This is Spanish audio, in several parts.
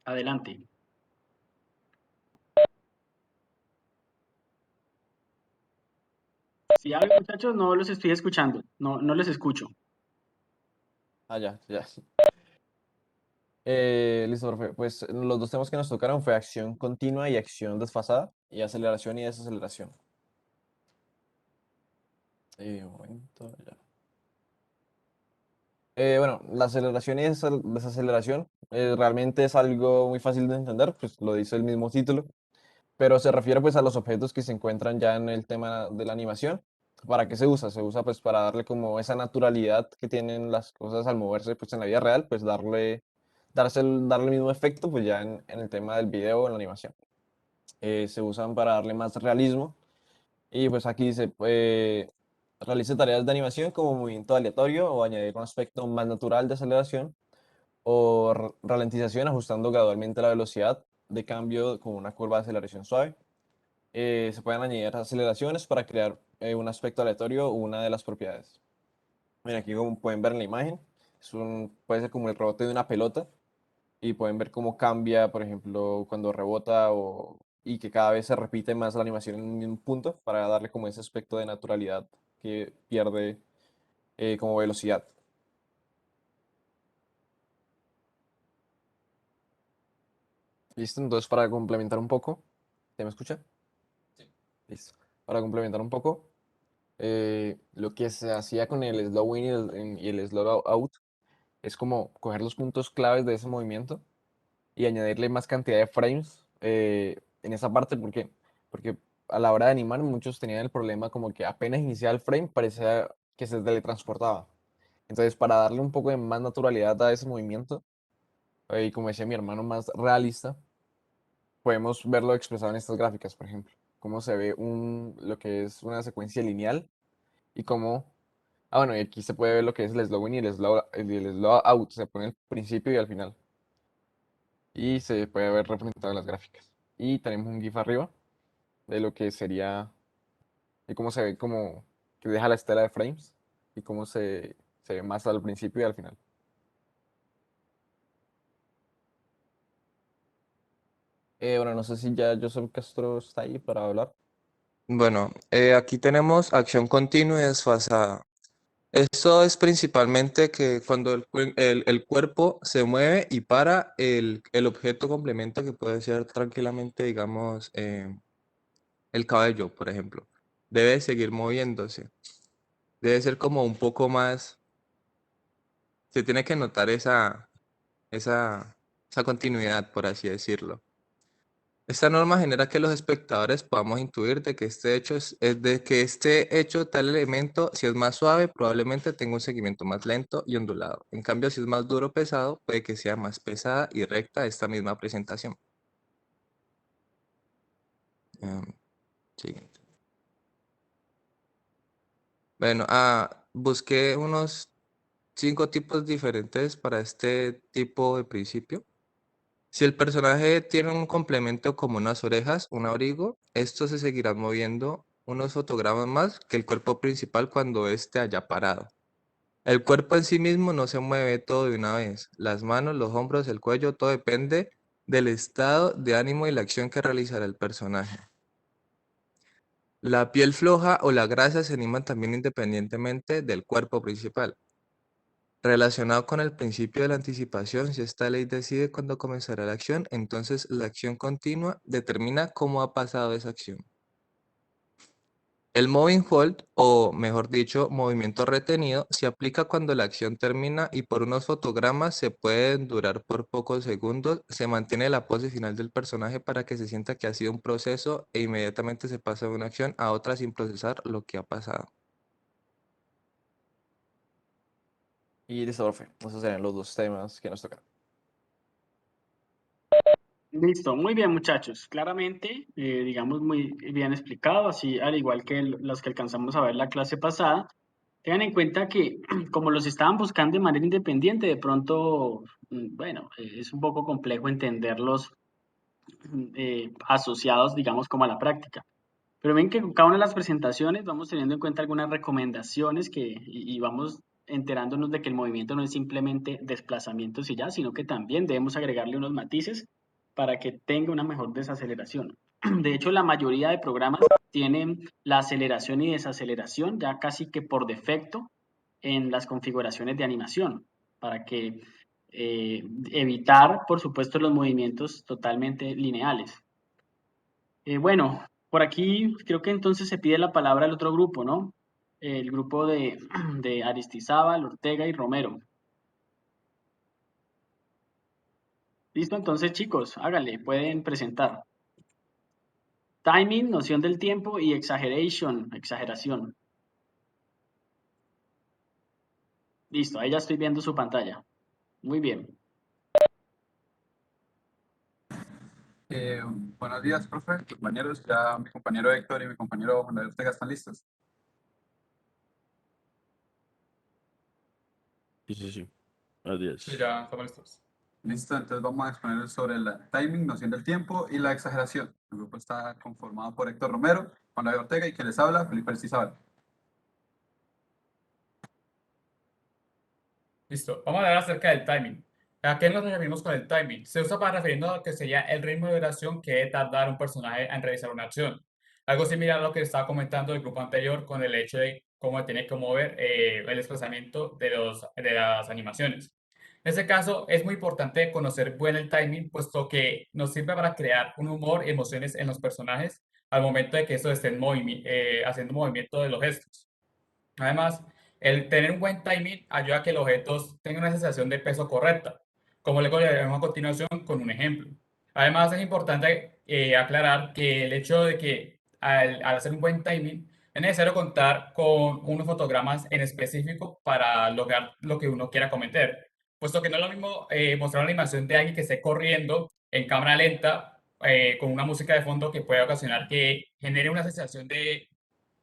Adelante. Si hablan, muchachos, no los estoy escuchando. No, no los escucho. Ah, ya, ya. Listo, profe. Pues los dos temas que nos tocaron fue acción continua y acción desfasada, y aceleración y desaceleración. Un momento, ya. Bueno, la aceleración y desaceleración realmente es algo muy fácil de entender, pues lo dice el mismo título, pero se refiere pues a los objetos que se encuentran ya en el tema de la animación. ¿Para qué se usa? Se usa pues para darle como esa naturalidad que tienen las cosas al moverse pues en la vida real, pues darle el mismo efecto pues ya en el tema del video o en la animación. Se usan para darle más realismo y pues aquí se realiza tareas de animación como movimiento aleatorio o añadir un aspecto más natural de aceleración o ralentización ajustando gradualmente la velocidad de cambio con una curva de aceleración suave. Se pueden añadir aceleraciones para crear un aspecto aleatorio o una de las propiedades. Miren, aquí como pueden ver en la imagen, puede ser como el rebote de una pelota y pueden ver cómo cambia, por ejemplo, cuando rebota y que cada vez se repite más la animación en un mismo punto para darle como ese aspecto de naturalidad que pierde como velocidad. ¿Listo? Entonces, para complementar un poco, ¿se me escucha? Listo. Para complementar un poco, lo que se hacía con el slow in y el slow out es como coger los puntos claves de ese movimiento y añadirle más cantidad de frames en esa parte. ¿Por qué? Porque a la hora de animar muchos tenían el problema como que apenas iniciaba el frame parecía que se teletransportaba. Entonces, para darle un poco de más naturalidad a ese movimiento, y como decía mi hermano, más realista, podemos verlo expresado en estas gráficas, por ejemplo. Cómo se ve lo que es una secuencia lineal y cómo... Ah, bueno, y aquí se puede ver lo que es el slow in y el slow out. Se pone al principio y al final. Y se puede ver representado en las gráficas. Y tenemos un GIF arriba de lo que sería, de cómo se ve como que deja la estela de frames y cómo se ve más al principio y al final. Bueno, no sé si ya Joseph Castro está ahí para hablar. Bueno, aquí tenemos acción continua y desfasada. Esto es principalmente que cuando el cuerpo se mueve y para, el objeto complementa que puede ser tranquilamente, digamos, el cabello, por ejemplo. Debe seguir moviéndose. Debe ser como un poco más, se tiene que notar esa, esa continuidad, por así decirlo. Esta norma genera que los espectadores podamos intuir de que este hecho, tal elemento, si es más suave, probablemente tenga un seguimiento más lento y ondulado. En cambio, si es más duro o pesado, puede que sea más pesada y recta esta misma presentación. Em, Siguiente. Bueno, busqué unos 5 tipos diferentes para este tipo de principio. Si el personaje tiene un complemento como unas orejas, un abrigo, estos se seguirán moviendo unos fotogramas más que el cuerpo principal cuando éste haya parado. El cuerpo en sí mismo no se mueve todo de una vez. Las manos, los hombros, el cuello, todo depende del estado de ánimo y la acción que realizará el personaje. La piel floja o la grasa se animan también independientemente del cuerpo principal. Relacionado con el principio de la anticipación, si esta ley decide cuándo comenzará la acción, entonces la acción continua determina cómo ha pasado esa acción. El moving hold, o mejor dicho, movimiento retenido, se aplica cuando la acción termina y por unos fotogramas se pueden durar por pocos segundos. Se mantiene la pose final del personaje para que se sienta que ha sido un proceso e inmediatamente se pasa de una acción a otra sin procesar lo que ha pasado. Y listo, profe. Esos serían los dos temas que nos tocaron. Listo, muy bien, muchachos. Claramente, digamos, muy bien explicado, así al igual que los que alcanzamos a ver la clase pasada. Tengan en cuenta que, como los estaban buscando de manera independiente, de pronto, bueno, es un poco complejo entenderlos asociados, digamos, como a la práctica. Pero ven que con cada una de las presentaciones vamos teniendo en cuenta algunas recomendaciones y vamos enterándonos de que el movimiento no es simplemente desplazamientos y ya, sino que también debemos agregarle unos matices para que tenga una mejor desaceleración. De hecho, la mayoría de programas tienen la aceleración y desaceleración ya casi que por defecto en las configuraciones de animación, para que evitar, por supuesto, los movimientos totalmente lineales. Bueno, por aquí creo que entonces se pide la palabra al otro grupo, ¿no? El grupo de Aristizábal, Ortega y Romero. Listo, entonces chicos, háganle, pueden presentar. Timing, noción del tiempo y exageración. Listo, ahí ya estoy viendo su pantalla. Muy bien. Buenos días, profe, compañeros. Ya mi compañero Héctor y mi compañero Juan David Ortega están listos. Sí. Buenos días. Sí, ya estamos listos. Listo, entonces vamos a exponer sobre el timing, noción del tiempo y la exageración. El grupo está conformado por Héctor Romero, Juan David Ortega y quien les habla, Felipe Aristizábal. Listo. Vamos a hablar acerca del timing. ¿A qué nos referimos con el timing? Se usa para referirnos a lo que sería el ritmo de duración que debe tardar un personaje en realizar una acción. Algo similar a lo que estaba comentando el grupo anterior con el hecho de cómo tiene que mover el desplazamiento de las animaciones. En este caso, es muy importante conocer bien el timing, puesto que nos sirve para crear un humor y emociones en los personajes al momento de que estos estén haciendo movimiento de los gestos. Además, el tener un buen timing ayuda a que los objetos tengan una sensación de peso correcta, como luego le veremos a continuación con un ejemplo. Además, es importante aclarar que el hecho de que al hacer un buen timing es necesario contar con unos fotogramas en específico para lograr lo que uno quiera cometer, puesto que no es lo mismo mostrar una animación de alguien que esté corriendo en cámara lenta con una música de fondo que puede ocasionar que genere una sensación de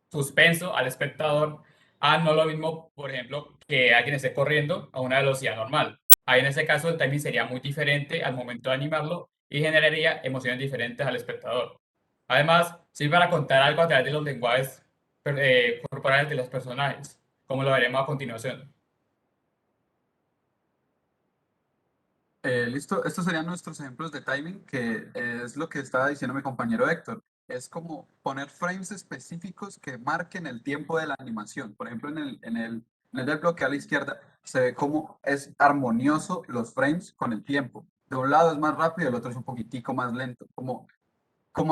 suspenso al espectador a no lo mismo, por ejemplo, que alguien esté corriendo a una velocidad normal. Ahí en ese caso el timing sería muy diferente al momento de animarlo y generaría emociones diferentes al espectador. Además, sirve para contar algo a través de los lenguajes corporales de los personajes, como lo veremos a continuación. Listo, estos serían nuestros ejemplos de timing, que es lo que estaba diciendo mi compañero Héctor. Es como poner frames específicos que marquen el tiempo de la animación. Por ejemplo, en el del bloque a la izquierda se ve cómo es armonioso los frames con el tiempo. De un lado es más rápido, el otro es un poquitico más lento, como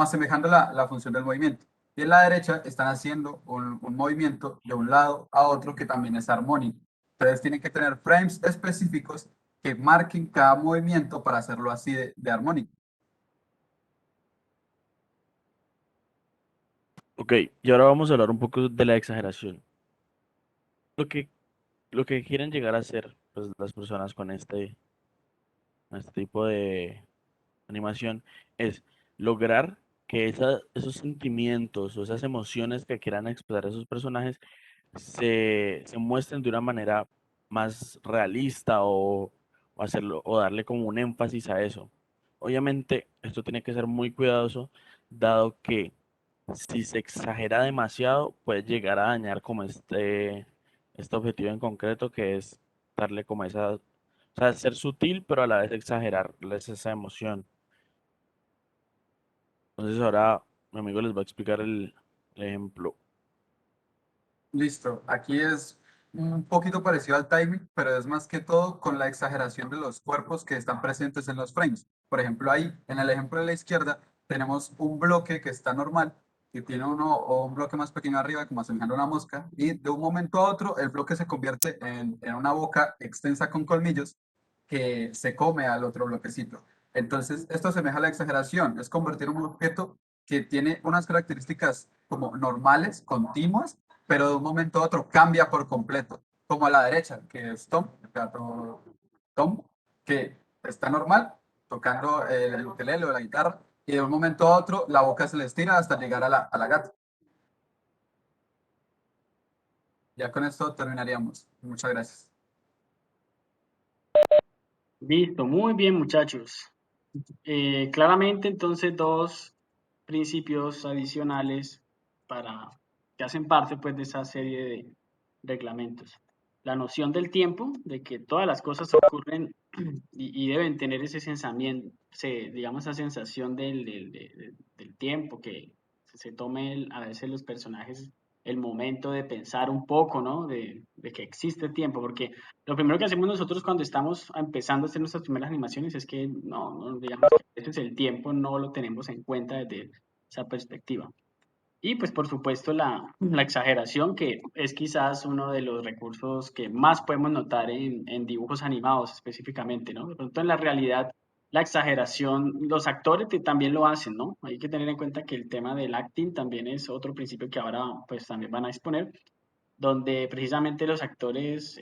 asemejando la función del movimiento. Y en la derecha están haciendo un movimiento de un lado a otro que también es armónico. Entonces tienen que tener frames específicos que marquen cada movimiento para hacerlo así de armónico. Ok, y ahora vamos a hablar un poco de la exageración. Lo que, lo que quieren llegar a hacer pues, las personas con este tipo de animación es lograr que esos sentimientos o esas emociones que quieran expresar esos personajes se muestren de una manera más realista o hacerlo o darle como un énfasis a eso. Obviamente, esto tiene que ser muy cuidadoso, dado que si se exagera demasiado, puede llegar a dañar como este objetivo en concreto, que es darle como o sea, ser sutil, pero a la vez exagerarles esa emoción. Entonces ahora mi amigo les va a explicar el ejemplo. Listo, aquí es un poquito parecido al timing, pero es más que todo con la exageración de los cuerpos que están presentes en los frames. Por ejemplo, ahí en el ejemplo de la izquierda tenemos un bloque que está normal, que tiene uno o un bloque más pequeño arriba, como asemejando a una mosca, y de un momento a otro el bloque se convierte en una boca extensa con colmillos que se come al otro bloquecito. Entonces, esto asemeja a la exageración, es convertir un objeto que tiene unas características como normales, continuas, pero de un momento a otro cambia por completo, como a la derecha, que es Tom, el gato Tom, que está normal, tocando el ukelele o la guitarra, y de un momento a otro la boca se le estira hasta llegar a la gata. Ya con esto terminaríamos. Muchas gracias. Listo, muy bien muchachos. Claramente entonces dos principios adicionales para que hacen parte pues de esa serie de reglamentos. la noción del tiempo, de que todas las cosas ocurren y deben tener ese sensamiento, digamos, esa sensación del tiempo, que se tome a veces los personajes el momento de pensar un poco, ¿no? De que existe tiempo, porque lo primero que hacemos nosotros cuando estamos empezando a hacer nuestras primeras animaciones es que no digamos que a veces el tiempo no lo tenemos en cuenta desde esa perspectiva. Y pues por supuesto la exageración, que es quizás uno de los recursos que más podemos notar en dibujos animados específicamente, ¿no? De pronto en la realidad, la exageración, los actores también lo hacen, ¿no? Hay que tener en cuenta que el tema del acting también es otro principio que ahora pues también van a exponer, donde precisamente los actores,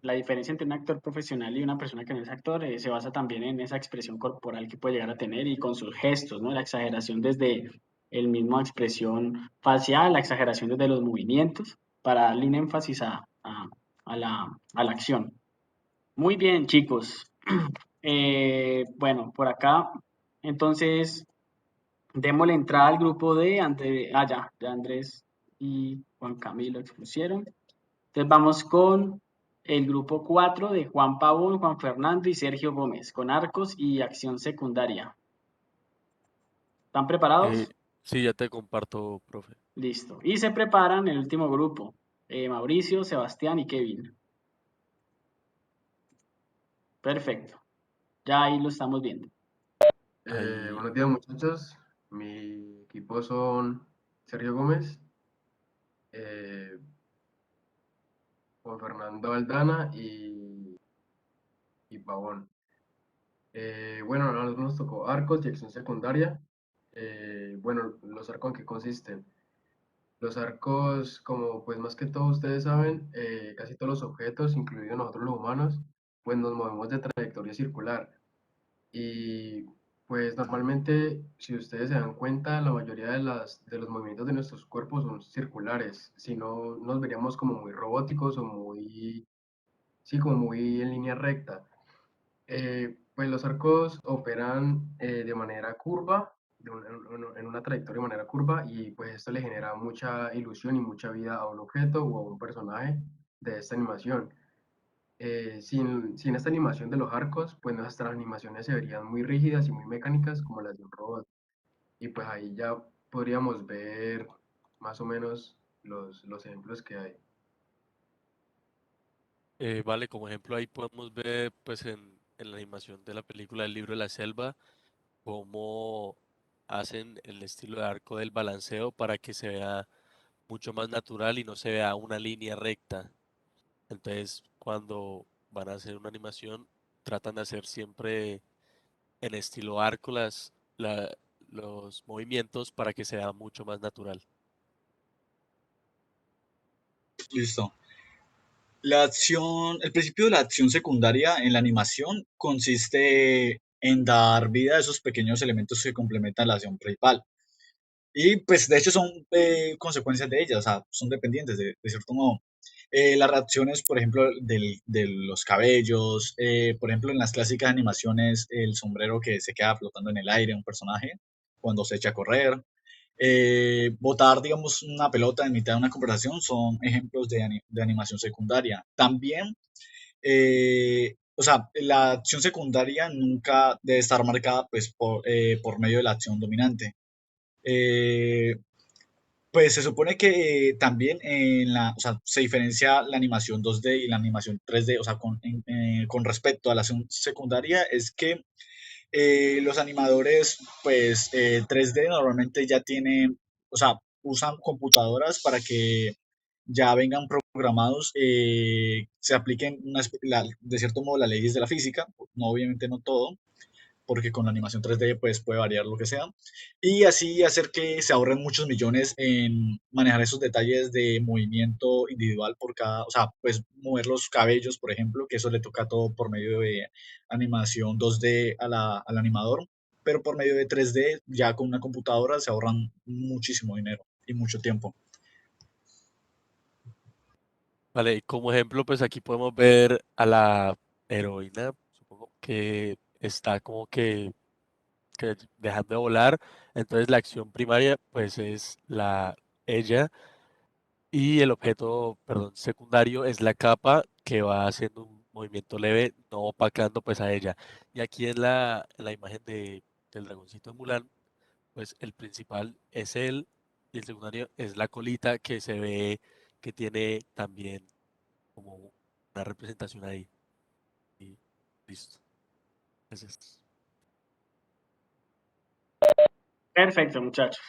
la diferencia entre un actor profesional y una persona que no es actor, se basa también en esa expresión corporal que puede llegar a tener y con sus gestos, ¿no? La exageración desde el mismo expresión facial, la exageración desde los movimientos, para darle un énfasis a la acción. Muy bien, chicos. Bueno, por acá, entonces, démosle entrada al grupo de Andrés, ya Andrés y Juan Camilo expusieron. Entonces vamos con el grupo 4 de Juan Pavón, Juan Fernando y Sergio Gómez, con arcos y acción secundaria. ¿Están preparados? Sí, ya te comparto, profe. Listo. Y se preparan el último grupo, Mauricio, Sebastián y Kevin. Perfecto. Ya ahí lo estamos viendo. Ahí, Buenos días muchachos, mi equipo son Sergio Gómez, eh, Juan Fernando Aldana y Pavón. Bueno, a nosotros nos tocó arcos y acción secundaria. Bueno, los arcos en qué consisten. Los arcos, como pues más que todo ustedes saben, casi todos los objetos, incluidos nosotros los humanos, pues nos movemos de trayectoria circular. Y pues normalmente, si ustedes se dan cuenta, la mayoría de los movimientos de nuestros cuerpos son circulares. Si no, nos veríamos como muy robóticos o muy, sí, como muy en línea recta. Pues los arcos operan de manera curva, en una trayectoria de manera curva, y pues esto le genera mucha ilusión y mucha vida a un objeto o a un personaje de esta animación. Sin esta animación de los arcos, pues nuestras animaciones se verían muy rígidas y muy mecánicas como las de un robot. Y pues ahí ya podríamos ver más o menos los ejemplos que hay. vale, como ejemplo ahí podemos ver pues en la animación de la película El libro de la selva cómo hacen el estilo de arco del balanceo para que se vea mucho más natural y no se vea una línea recta. Entonces, cuando van a hacer una animación, tratan de hacer siempre en estilo arco los movimientos para que sea mucho más natural. Listo. El principio de la acción secundaria en la animación consiste en dar vida a esos pequeños elementos que complementan la acción principal. Y pues de hecho son consecuencias de ellas, o sea, son dependientes de cierto modo. Las reacciones, por ejemplo, de los cabellos, por ejemplo, en las clásicas animaciones, el sombrero que se queda flotando en el aire, un personaje, cuando se echa a correr. Botar, digamos, una pelota en mitad de una conversación son ejemplos de animación secundaria. También, o sea, la acción secundaria nunca debe estar marcada pues, por medio de la acción dominante. Eh, pues se supone que también o sea, se diferencia la animación 2D y la animación 3D, o sea, con respecto a la acción secundaria, es que los animadores, pues 3D normalmente ya tienen, o sea, usan computadoras para que ya vengan programados, se apliquen de cierto modo las leyes de la física, no obviamente no todo, porque con la animación 3D pues puede variar lo que sea, y así hacer que se ahorren muchos millones en manejar esos detalles de movimiento individual por cada, o sea, pues mover los cabellos, por ejemplo, que eso le toca todo por medio de animación 2D al animador, pero por medio de 3D ya con una computadora se ahorran muchísimo dinero y mucho tiempo. Vale, y como ejemplo, pues aquí podemos ver a la heroína, supongo que está como que dejando de volar. Entonces la acción primaria, pues es ella Y el objeto, perdón, secundario es la capa que va haciendo un movimiento leve, no opacando pues a ella. Y aquí en la imagen del dragoncito de Mulan, pues el principal es él y el secundario es la colita que se ve que tiene también como una representación ahí. Y listo. Gracias. Perfecto, muchachos.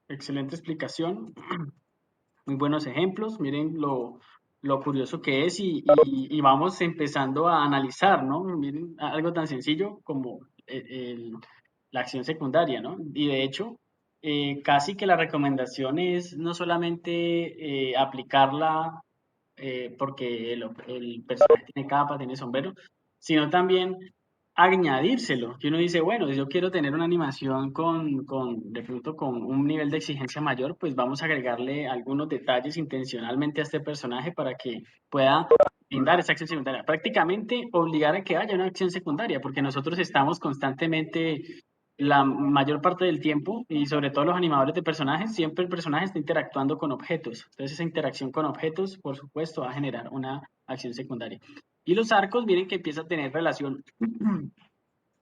Excelente explicación. Muy buenos ejemplos. Miren lo curioso que es y vamos empezando a analizar, ¿no? Miren, algo tan sencillo como la acción secundaria, ¿no? Y de hecho, casi que la recomendación es no solamente aplicarla porque el personaje tiene capa, tiene sombrero, sino también añadírselo. Que uno dice, bueno, si yo quiero tener una animación de pronto con un nivel de exigencia mayor, pues vamos a agregarle algunos detalles intencionalmente a este personaje para que pueda brindar esa acción secundaria. Prácticamente obligar a que haya una acción secundaria, porque nosotros estamos constantemente la mayor parte del tiempo, y sobre todo los animadores de personajes, siempre el personaje está interactuando con objetos. Entonces esa interacción con objetos, por supuesto, va a generar una acción secundaria. Y los arcos, miren que empieza a tener relación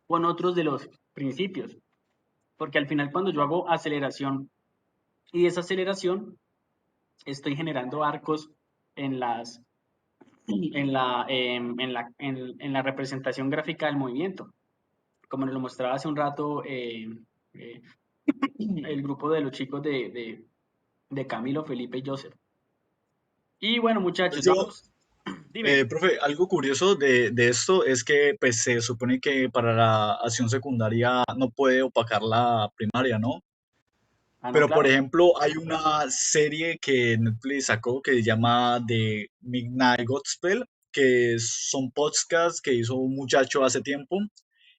con otros de los principios, porque al final cuando yo hago aceleración y desaceleración, estoy generando arcos en las en la representación gráfica del movimiento, como nos lo mostraba hace un rato eh, el grupo de los chicos de Camilo, Felipe y Joseph. Y bueno, muchachos, Yo, vamos. Dime. profe, algo curioso de esto es que pues, se supone que para la acción secundaria no puede opacar la primaria, ¿no? Ah, no, Pero, por claro. ejemplo, hay una serie que Netflix sacó que se llama The Midnight Gospel, que son podcasts que hizo un muchacho hace tiempo,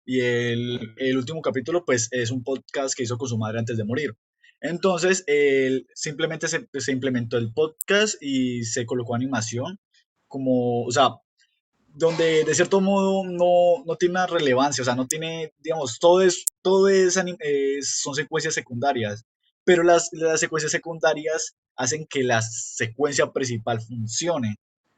y el último capítulo, pues, es un podcast que hizo con su madre antes de morir. Entonces, él simplemente se implementó el podcast y se colocó animación, como, o sea, donde de cierto modo no tiene una relevancia, o sea, no tiene, digamos, son secuencias secundarias, pero las secuencias secundarias hacen que la secuencia principal funcione.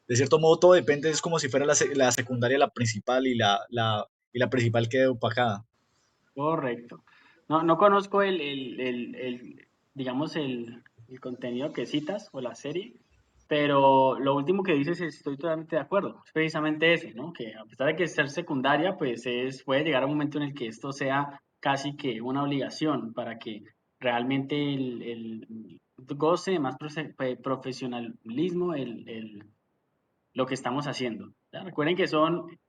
De cierto modo, todo depende, es como si fuera la secundaria la principal y la principal quede opacada. Correcto. No conozco digamos, el contenido que citas o la serie, pero lo último que dices estoy totalmente de acuerdo. Es precisamente ese, ¿no? Que a pesar de que ser secundaria, pues puede llegar a un momento en el que esto sea casi que una obligación para que realmente el goce de más profesionalismo lo que estamos haciendo. ¿Ya? Recuerden que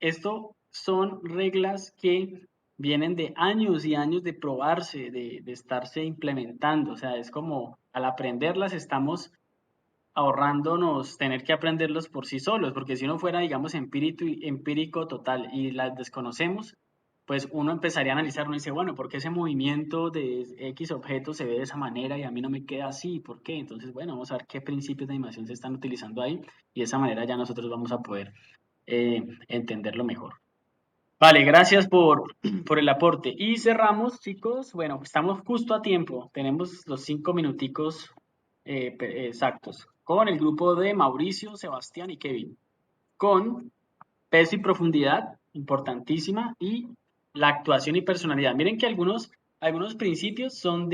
esto son reglas que vienen de años y años de probarse, de estarse implementando. O sea, es como al aprenderlas estamos ahorrándonos tener que aprenderlos por sí solos, porque si uno fuera, digamos, empírico total y las desconocemos, pues uno empezaría a analizar, uno dice, bueno, ¿por qué ese movimiento de X objeto se ve de esa manera y a mí no me queda así? ¿Por qué? Entonces, bueno, vamos a ver qué principios de animación se están utilizando ahí y de esa manera ya nosotros vamos a poder entenderlo mejor. Vale, gracias por el aporte. Y cerramos, chicos. Bueno, estamos justo a tiempo. Tenemos los 5 minuticos exactos con el grupo de Mauricio, Sebastián y Kevin. Con peso y profundidad, importantísima, y la actuación y personalidad. Miren que algunos principios son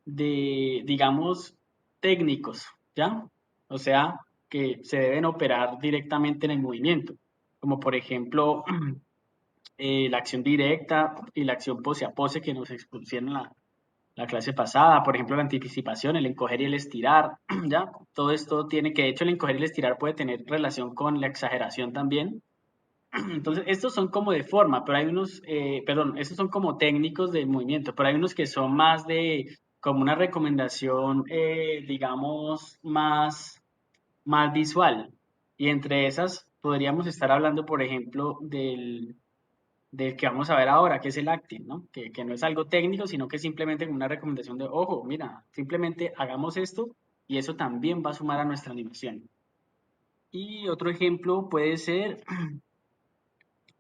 digamos, técnicos, ¿ya? O sea, que se deben operar directamente en el movimiento, como por ejemplo la acción directa y la acción pose a pose que nos expusieron la clase pasada, por ejemplo, la anticipación, el encoger y el estirar, ¿ya? Todo esto tiene que, de hecho, el encoger y el estirar puede tener relación con la exageración también. Entonces, estos son como de forma, pero hay unos, perdón, estos son como técnicos del movimiento, pero hay unos que son más como una recomendación, digamos, más visual. Y entre esas podríamos estar hablando, por ejemplo, del que vamos a ver ahora, que es el acting, ¿no? Que no es algo técnico, sino que simplemente una recomendación de, ojo, mira, simplemente hagamos esto y eso también va a sumar a nuestra animación. Y otro ejemplo puede ser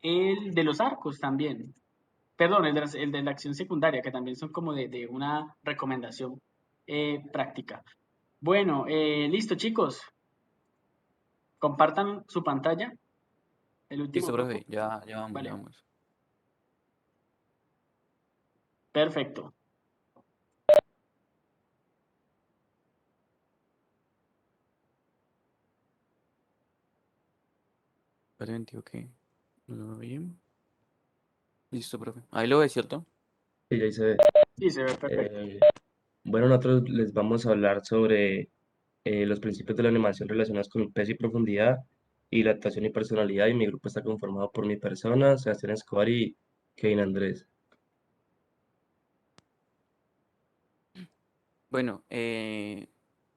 el de los arcos también. Perdón, el de la acción secundaria, que también son como de una recomendación práctica. Bueno, listo, chicos. Compartan su pantalla. El último Listo, grupo. profe, ya vamos, ya Vale, vamos. perfecto. Espera, ok. ¿Lo veo bien? Listo, profe. Ahí lo ve, ¿cierto? Sí, ya ahí se ve. Sí, se ve perfecto. Bueno, nosotros les vamos a hablar sobre los principios de la animación relacionados con peso y profundidad y la actuación y personalidad. Y mi grupo está conformado por mi persona, Sebastián Escobar y Kevin Andrés. Bueno,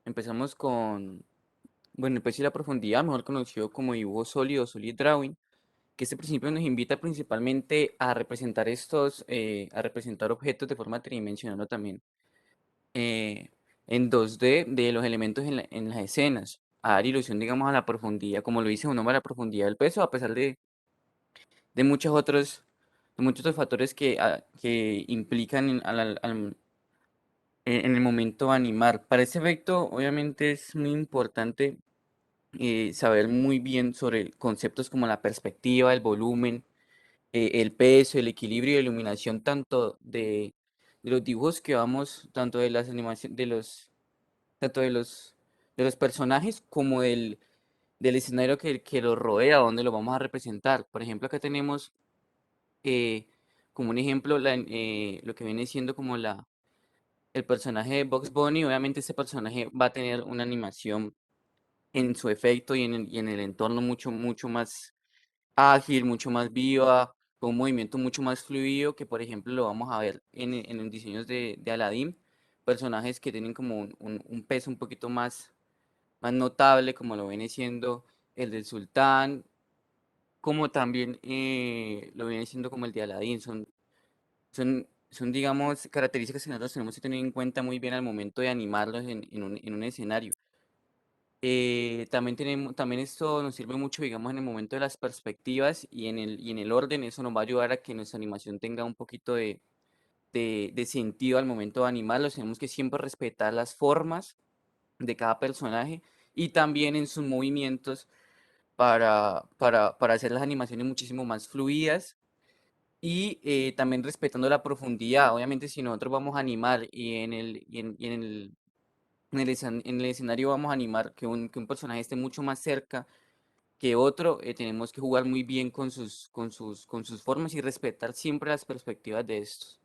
empezamos con, bueno, el peso y la profundidad, mejor conocido como dibujo sólido, solid drawing, que este principio nos invita principalmente a representar a representar objetos de forma tridimensional o también eh, en 2D de los elementos en las escenas, a dar ilusión, digamos, a la profundidad, como lo dice un nombre, a la profundidad del peso, a pesar de de muchos otros factores que implican en el momento de animar. Para ese efecto, obviamente es muy importante saber muy bien sobre conceptos como la perspectiva, el volumen, el peso, el equilibrio y la iluminación, tanto de los dibujos que vamos, tanto de las animaciones, tanto de los personajes como del escenario que los rodea, donde lo vamos a representar. Por ejemplo, acá tenemos como un ejemplo lo que viene siendo como el personaje de Bugs Bunny. Obviamente ese personaje va a tener una animación en su efecto y en el entorno mucho más ágil, mucho más viva, con un movimiento mucho más fluido que por ejemplo lo vamos a ver en los diseños de Aladdin, personajes que tienen como un peso un poquito más notable, como lo viene siendo el del Sultán, como también lo viene siendo como el de Aladdin. Son, digamos, características que nosotros tenemos que tener en cuenta muy bien al momento de animarlos en un escenario. También esto nos sirve mucho, digamos, en el momento de las perspectivas y en el orden. Eso nos va a ayudar a que nuestra animación tenga un poquito de sentido al momento de animarlos. Tenemos que siempre respetar las formas de cada personaje y también en sus movimientos para hacer las animaciones muchísimo más fluidas y también respetando la profundidad. Obviamente, si nosotros vamos a animar en el escenario vamos a animar que un personaje esté mucho más cerca que otro, tenemos que jugar muy bien con sus formas y respetar siempre las perspectivas de estos.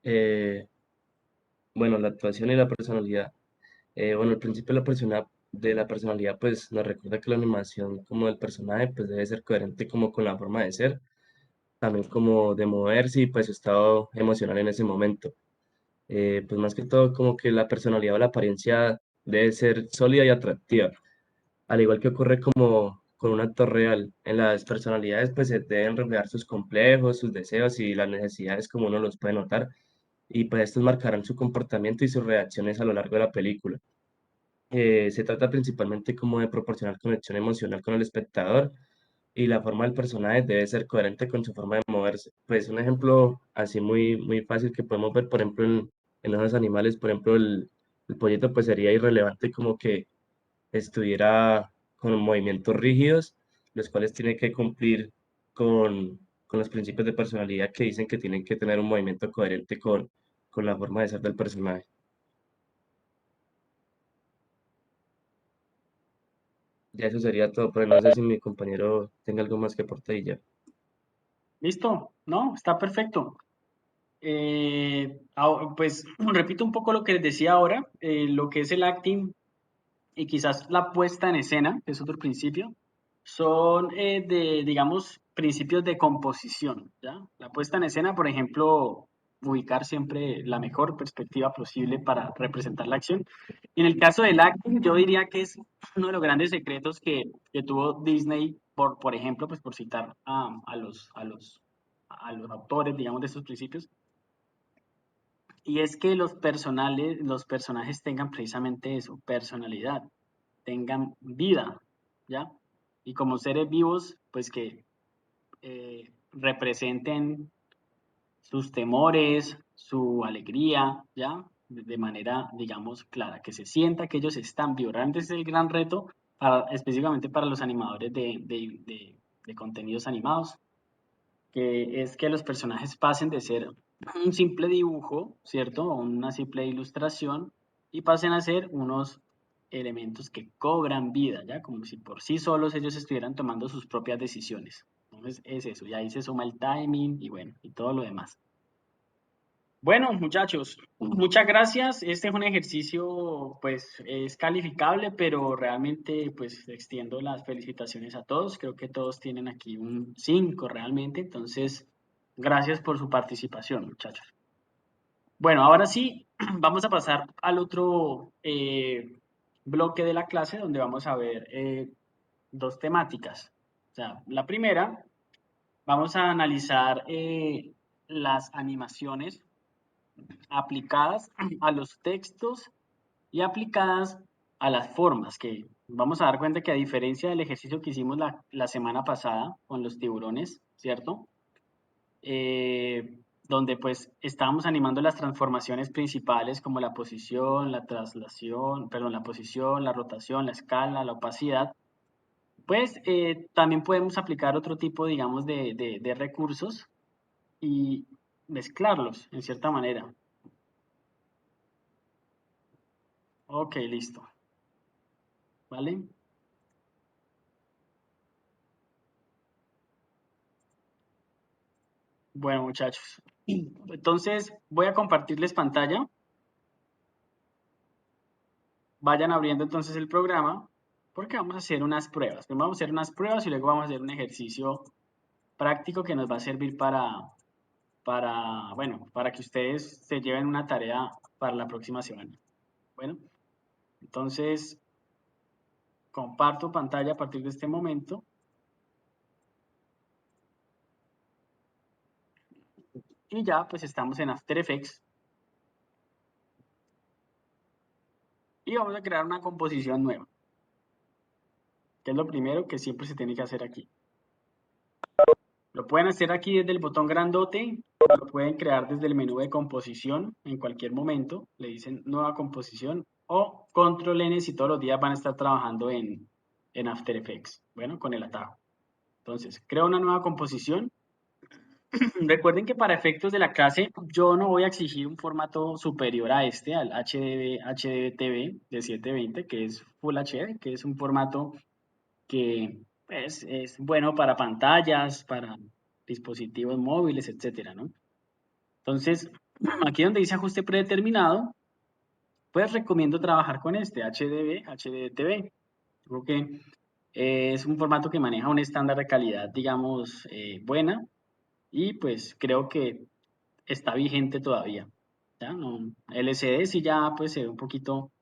Eh, bueno, la actuación y la personalidad. Bueno, el principio de la personalidad pues nos recuerda que la animación como del personaje pues debe ser coherente como con la forma de ser, también como de moverse y pues su estado emocional en ese momento. Pues más que todo como que la personalidad o la apariencia debe ser sólida y atractiva, al igual que ocurre como con un actor real. En las personalidades pues se deben reflejar sus complejos, sus deseos y las necesidades como uno los puede notar, y pues estos marcarán su comportamiento y sus reacciones a lo largo de la película. Se trata principalmente como de proporcionar conexión emocional con el espectador, y la forma del personaje debe ser coherente con su forma de moverse. Pues un ejemplo así muy fácil que podemos ver, por ejemplo, en esos animales, por ejemplo, el pollito pues sería irrelevante como que estuviera con movimientos rígidos, los cuales tiene que cumplir con los principios de personalidad que dicen que tienen que tener un movimiento coherente con la forma de ser del personaje. Ya eso sería todo, pero no sé si mi compañero tenga algo más que aportar y ya. ¿Listo? ¿No? Está perfecto. Pues repito un poco lo que les decía ahora, lo que es el acting y quizás la puesta en escena, que es otro principio, son digamos, principios de composición, ¿ya? La puesta en escena, por ejemplo, ubicar siempre la mejor perspectiva posible para representar la acción. Y en el caso del acting, yo diría que es uno de los grandes secretos que tuvo Disney, por ejemplo, pues por citar a los autores, digamos, de estos principios, y es que los personajes tengan precisamente eso, personalidad, tengan vida, ¿ya? Y como seres vivos, pues que representen sus temores, su alegría, ¿ya? De manera, digamos, clara, que se sienta que ellos están vivos. Realmente ese es el gran reto, específicamente para los animadores de contenidos animados, que es que los personajes pasen de ser un simple dibujo, ¿cierto? O una simple ilustración, y pasen a ser unos elementos que cobran vida, ¿ya? Como si por sí solos ellos estuvieran tomando sus propias decisiones. Entonces es eso, y ahí se suma el timing y bueno, y todo lo demás. Bueno, muchachos, muchas gracias. Este es un ejercicio, pues, es calificable, pero realmente, pues, extiendo las felicitaciones a todos. Creo que todos tienen aquí un 5 realmente. Entonces, gracias por su participación, muchachos. Bueno, ahora sí, vamos a pasar al otro bloque de la clase donde vamos a ver dos temáticas. O sea, la primera, vamos a analizar las animaciones aplicadas a los textos y aplicadas a las formas, que vamos a dar cuenta que a diferencia del ejercicio que hicimos la semana pasada con los tiburones, ¿cierto? Donde pues estábamos animando las transformaciones principales como la posición, la traslación, perdón, la posición, la rotación, la escala, la opacidad, pues también podemos aplicar otro tipo, digamos, de recursos y mezclarlos en cierta manera. Ok, listo. ¿Vale? Bueno, muchachos. Entonces, voy a compartirles pantalla. Vayan abriendo entonces el programa, porque vamos a hacer unas pruebas. Primero vamos a hacer unas pruebas y luego vamos a hacer un ejercicio práctico que nos va a servir bueno, para que ustedes se lleven una tarea para la próxima semana. Bueno, entonces, comparto pantalla a partir de este momento. Y ya, pues estamos en After Effects. Y vamos a crear una composición nueva, que es lo primero que siempre se tiene que hacer aquí. Lo pueden hacer aquí desde el botón grandote, lo pueden crear desde el menú de composición en cualquier momento, le dicen nueva composición o control N si todos los días van a estar trabajando en After Effects, bueno, con el atajo. Entonces, creo una nueva composición. Recuerden que para efectos de la clase yo no voy a exigir un formato superior a este, al HDTV de 720, que es Full HD, que es un formato que pues, es bueno para pantallas, para dispositivos móviles, etcétera, ¿no? Entonces, aquí donde dice ajuste predeterminado, pues recomiendo trabajar con este HDTV. Creo que es un formato que maneja un estándar de calidad, digamos, buena, y pues creo que está vigente todavía. ¿Ya? No, LCD sí ya pues se ve un poquito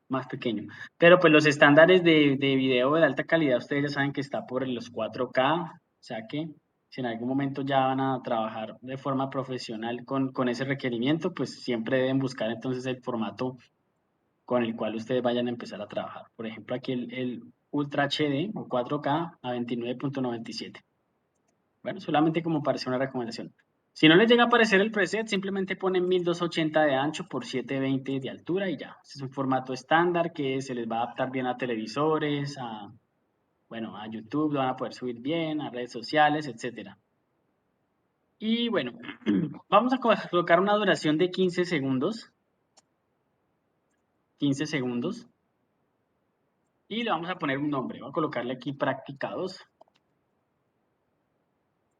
más pequeño. Pero pues los estándares de video de alta calidad, ustedes ya saben que está por los 4K, o sea que si en algún momento ya van a trabajar de forma profesional con ese requerimiento, pues siempre deben buscar entonces el formato con el cual ustedes vayan a empezar a trabajar. Por ejemplo, aquí el Ultra HD o 4K a 29.97. Bueno, solamente como parece una recomendación. Si no les llega a aparecer el preset, simplemente ponen 1280 de ancho por 720 de altura y ya. Este es un formato estándar que se les va a adaptar bien a televisores, bueno, a YouTube, lo van a poder subir bien, a redes sociales, etcétera. Y bueno, vamos a colocar una duración de 15 segundos. 15 segundos. Y le vamos a poner un nombre. Voy a colocarle aquí práctica 2.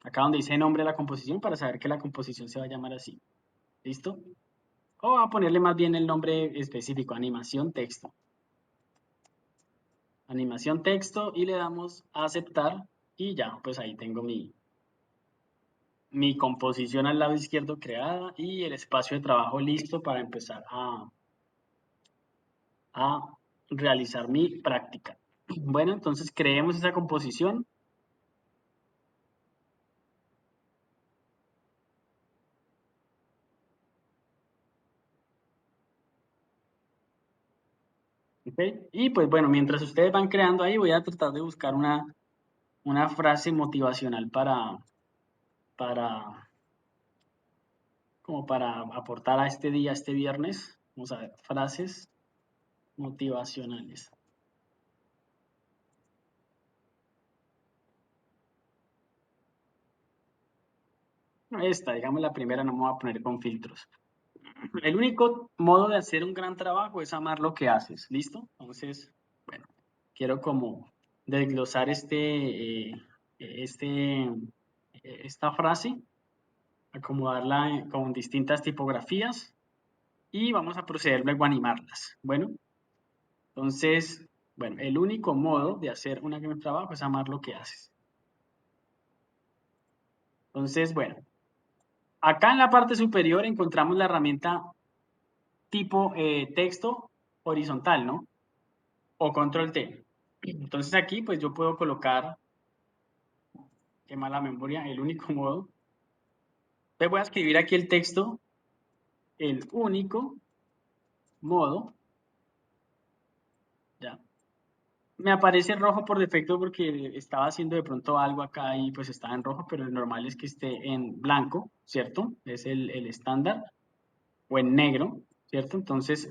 Acá donde dice nombre de la composición para saber que la composición se va a llamar así. ¿Listo? O a ponerle más bien el nombre específico, animación texto. Animación texto y le damos a aceptar y ya, pues ahí tengo mi composición al lado izquierdo creada y el espacio de trabajo listo para empezar a realizar mi práctica. Bueno, entonces creemos esa composición. ¿Okay? Y pues bueno, mientras ustedes van creando ahí, voy a tratar de buscar una frase motivacional para como para aportar a este día, este viernes. Vamos a ver, frases motivacionales. Esta, digamos la primera, no me voy a poner con filtros. El único modo de hacer un gran trabajo es amar lo que haces, ¿listo? Entonces, bueno, quiero como desglosar esta frase, acomodarla con distintas tipografías y vamos a proceder luego a animarlas. Bueno, entonces, bueno, el único modo de hacer un gran trabajo es amar lo que haces. Entonces, bueno, acá en la parte superior encontramos la herramienta tipo texto horizontal, ¿no? O control T. Entonces aquí pues yo puedo colocar, qué mala memoria, el único modo. Entonces voy a escribir aquí el texto, el único modo, ya. Me aparece rojo por defecto porque estaba haciendo de pronto algo acá y pues estaba en rojo, pero lo normal es que esté en blanco, ¿cierto? Es el estándar, o en negro, ¿cierto? Entonces,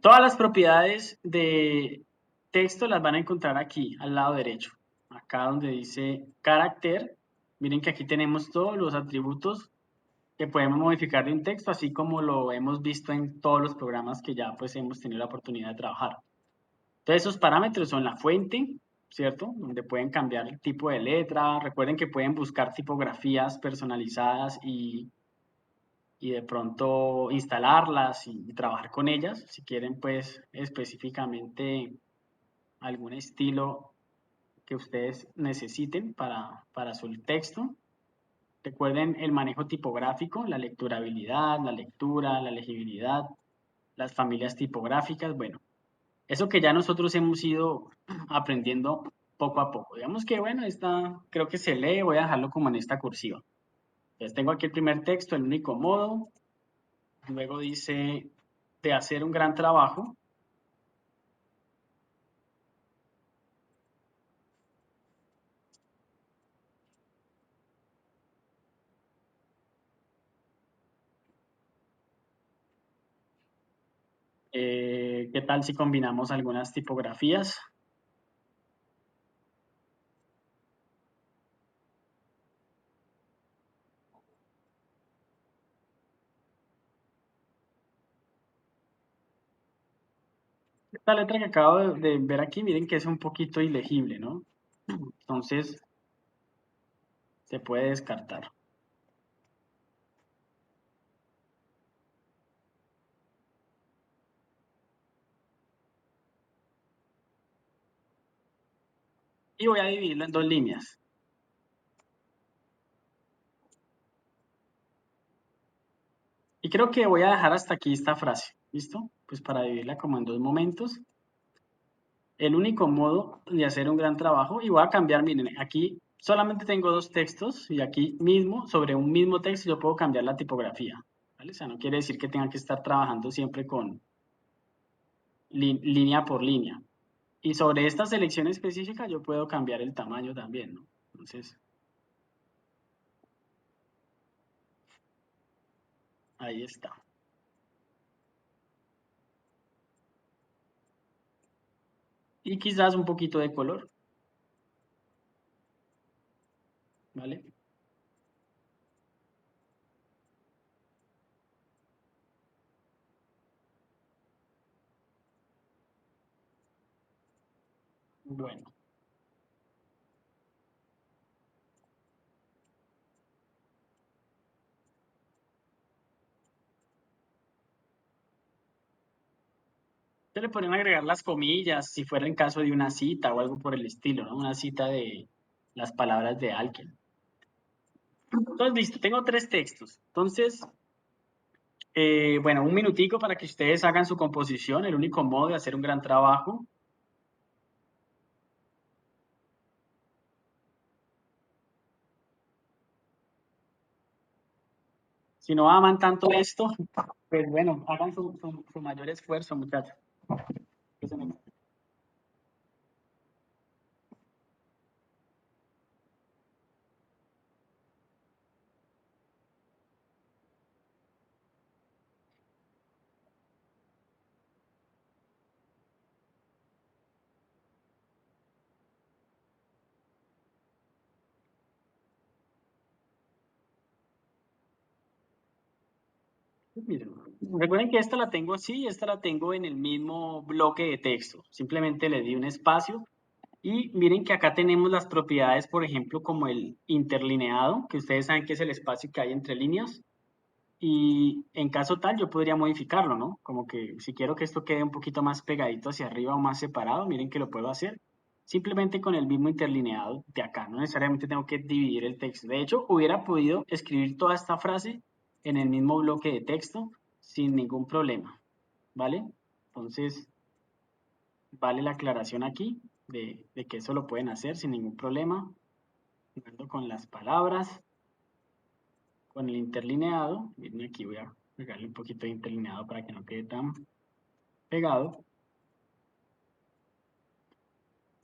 todas las propiedades de texto las van a encontrar aquí, al lado derecho. Acá donde dice carácter, miren que aquí tenemos todos los atributos que podemos modificar de un texto, así como lo hemos visto en todos los programas que ya pues hemos tenido la oportunidad de trabajar. Entonces esos parámetros son la fuente, ¿cierto? Donde pueden cambiar el tipo de letra. Recuerden que pueden buscar tipografías personalizadas y de pronto instalarlas y trabajar con ellas. Si quieren pues específicamente algún estilo que ustedes necesiten para su texto. Recuerden el manejo tipográfico, la lecturabilidad, la lectura, la legibilidad, las familias tipográficas. Bueno, eso que ya nosotros hemos ido aprendiendo poco a poco. Digamos que, bueno, esta creo que se lee, voy a dejarlo como en esta cursiva. Entonces tengo aquí el primer texto, el único modo. Luego dice de hacer un gran trabajo. ¿Qué tal si combinamos algunas tipografías? Esta letra que acabo de ver aquí, miren que es un poquito ilegible, ¿no? Entonces, se puede descartar. Y voy a dividirlo en dos líneas. Y creo que voy a dejar hasta aquí esta frase, ¿listo? Pues para dividirla como en dos momentos. El único modo de hacer un gran trabajo, y voy a cambiar, miren, aquí solamente tengo dos textos, y aquí mismo, sobre un mismo texto, yo puedo cambiar la tipografía, ¿vale? O sea, no quiere decir que tenga que estar trabajando siempre con línea por línea. Y sobre esta selección específica yo puedo cambiar el tamaño también, ¿no? Entonces, ahí está. Y quizás un poquito de color, ¿vale? Bueno. Se le podrían agregar las comillas si fuera en caso de una cita o algo por el estilo, ¿no? Una cita de las palabras de alguien. Entonces, listo, tengo tres textos. Entonces, bueno, un minutico para que ustedes hagan su composición, el único modo de hacer un gran trabajo. Si no aman tanto esto, pues bueno, hagan su mayor esfuerzo, muchachos. Miren, recuerden que esta la tengo así, esta la tengo en el mismo bloque de texto. Simplemente le di un espacio y miren que acá tenemos las propiedades, por ejemplo, como el interlineado, que ustedes saben que es el espacio que hay entre líneas. Y en caso tal, yo podría modificarlo, ¿no? Como que si quiero que esto quede un poquito más pegadito hacia arriba o más separado, miren que lo puedo hacer simplemente con el mismo interlineado de acá. No necesariamente tengo que dividir el texto. De hecho, hubiera podido escribir toda esta frase en el mismo bloque de texto sin ningún problema, ¿vale? Entonces, vale la aclaración aquí de que eso lo pueden hacer sin ningún problema, jugando con las palabras, con el interlineado. Miren, aquí voy a pegarle un poquito de interlineado para que no quede tan pegado.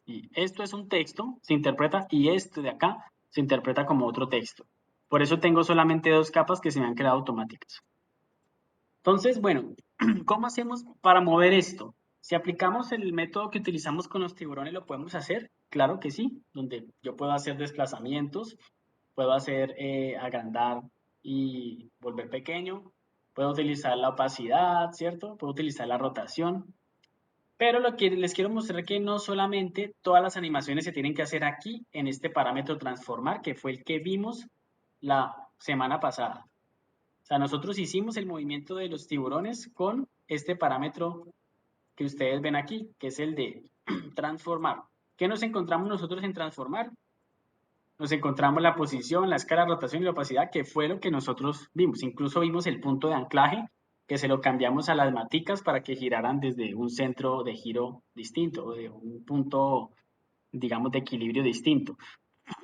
Y esto es un texto, se interpreta, y este de acá se interpreta como otro texto. Por eso tengo solamente dos capas que se me han creado automáticas. Entonces, bueno, ¿cómo hacemos para mover esto? Si aplicamos el método que utilizamos con los tiburones, ¿lo podemos hacer? Claro que sí, donde yo puedo hacer desplazamientos, puedo hacer agrandar y volver pequeño, puedo utilizar la opacidad, ¿cierto? Puedo utilizar la rotación. Pero lo que les quiero mostrar es que no solamente todas las animaciones se tienen que hacer aquí en este parámetro transformar, que fue el que vimos la semana pasada. O sea, nosotros hicimos el movimiento de los tiburones con este parámetro que ustedes ven aquí, que es el de transformar. ¿Qué nos encontramos nosotros en transformar? Nos encontramos la posición, la escala, la rotación y la opacidad, que fue lo que nosotros vimos. Incluso vimos el punto de anclaje, que se lo cambiamos a las maticas para que giraran desde un centro de giro distinto, o de un punto, digamos, de equilibrio distinto.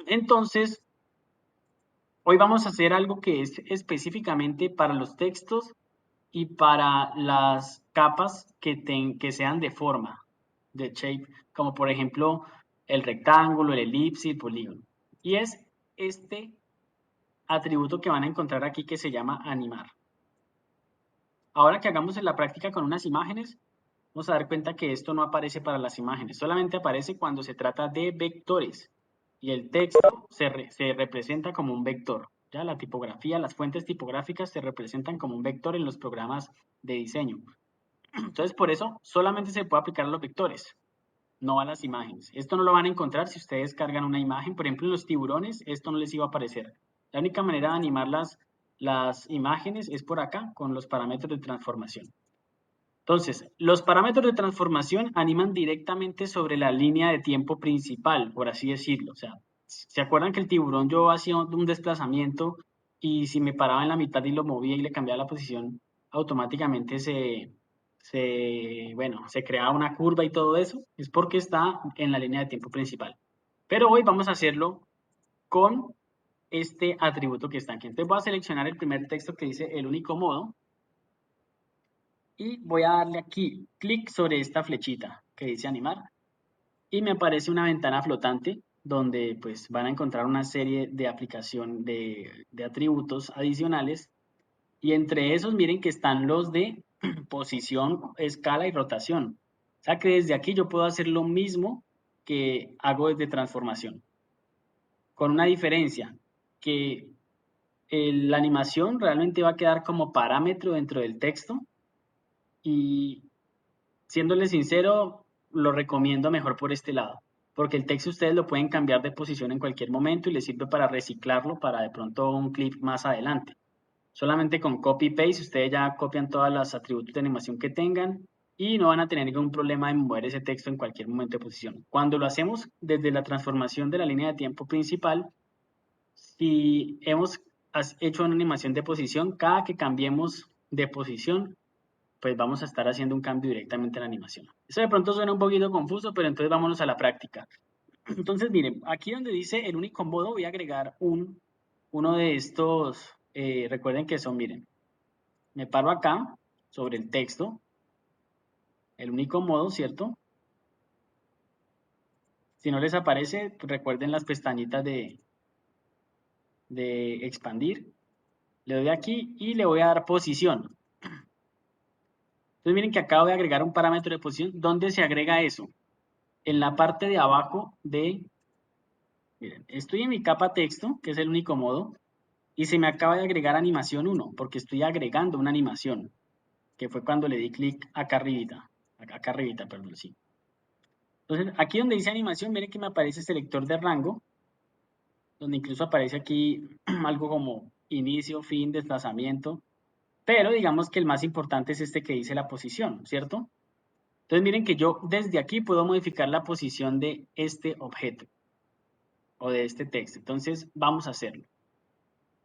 Entonces, hoy vamos a hacer algo que es específicamente para los textos y para las capas que sean de forma, de shape, como por ejemplo el rectángulo, el elipse, el polígono. Y es este atributo que van a encontrar aquí que se llama animar. Ahora que hagamos en la práctica con unas imágenes, vamos a dar cuenta que esto no aparece para las imágenes, solamente aparece cuando se trata de vectores y el texto se representa como un vector. Ya la tipografía, las fuentes tipográficas se representan como un vector en los programas de diseño. Entonces, por eso solamente se puede aplicar a los vectores, no a las imágenes. Esto no lo van a encontrar si ustedes cargan una imagen. Por ejemplo, en los tiburones, esto no les iba a aparecer. La única manera de animar las imágenes es por acá, con los parámetros de transformación. Entonces, los parámetros de transformación animan directamente sobre la línea de tiempo principal, por así decirlo. O sea, ¿se acuerdan que el tiburón yo hacía un desplazamiento y si me paraba en la mitad y lo movía y le cambiaba la posición, automáticamente se creaba una curva y todo eso? Es porque está en la línea de tiempo principal. Pero hoy vamos a hacerlo con este atributo que está aquí. Entonces voy a seleccionar el primer texto que dice el único modo y voy a darle aquí clic sobre esta flechita que dice animar y me aparece una ventana flotante donde pues van a encontrar una serie de aplicación de atributos adicionales y entre esos miren que están los de posición, escala y rotación. O sea que desde aquí yo puedo hacer lo mismo que hago desde transformación, con una diferencia, que la animación realmente va a quedar como parámetro dentro del texto y siéndole sincero, lo recomiendo mejor por este lado, porque el texto ustedes lo pueden cambiar de posición en cualquier momento y les sirve para reciclarlo para de pronto un clip más adelante. Solamente con copy paste ustedes ya copian todos los atributos de animación que tengan y no van a tener ningún problema en mover ese texto en cualquier momento de posición. Cuando lo hacemos desde la transformación de la línea de tiempo principal, si hemos hecho una animación de posición, cada que cambiemos de posición, pues vamos a estar haciendo un cambio directamente en la animación. Eso de pronto suena un poquito confuso, pero entonces vámonos a la práctica. Entonces, miren, aquí donde dice el único modo, voy a agregar uno de estos, recuerden que son, miren, me paro acá sobre el texto, el único modo, ¿cierto? Si no les aparece, pues recuerden las pestañitas de expandir. Le doy aquí y le voy a dar posición. Entonces miren que acabo de agregar un parámetro de posición. ¿Dónde se agrega eso? En la parte de abajo de... Miren, estoy en mi capa texto, que es el único modo, y se me acaba de agregar animación 1, porque estoy agregando una animación, que fue cuando le di clic acá arribita, perdón, sí. Entonces, aquí donde dice animación, miren que me aparece selector de rango, donde incluso aparece aquí algo como inicio, fin, desplazamiento, pero digamos que el más importante es este que dice la posición, ¿cierto? Entonces miren que yo desde aquí puedo modificar la posición de este objeto o de este texto. Entonces vamos a hacerlo.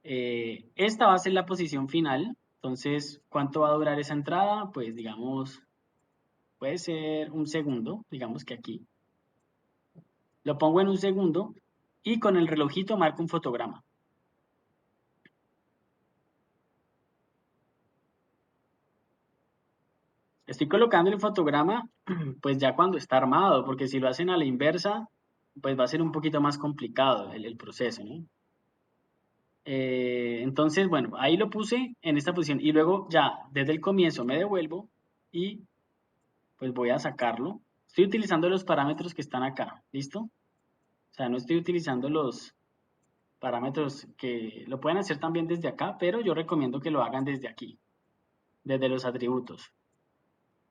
Esta va a ser la posición final. Entonces, ¿cuánto va a durar esa entrada? Pues digamos, puede ser un segundo, digamos que aquí. Lo pongo en un segundo y con el relojito marco un fotograma. Estoy colocando el fotograma pues ya cuando está armado, porque si lo hacen a la inversa, pues va a ser un poquito más complicado el proceso, ¿no? Entonces, bueno, ahí lo puse en esta posición y luego ya desde el comienzo me devuelvo y pues voy a sacarlo. Estoy utilizando los parámetros que están acá, ¿listo? O sea, no estoy utilizando los parámetros que lo pueden hacer también desde acá, pero yo recomiendo que lo hagan desde aquí, desde los atributos,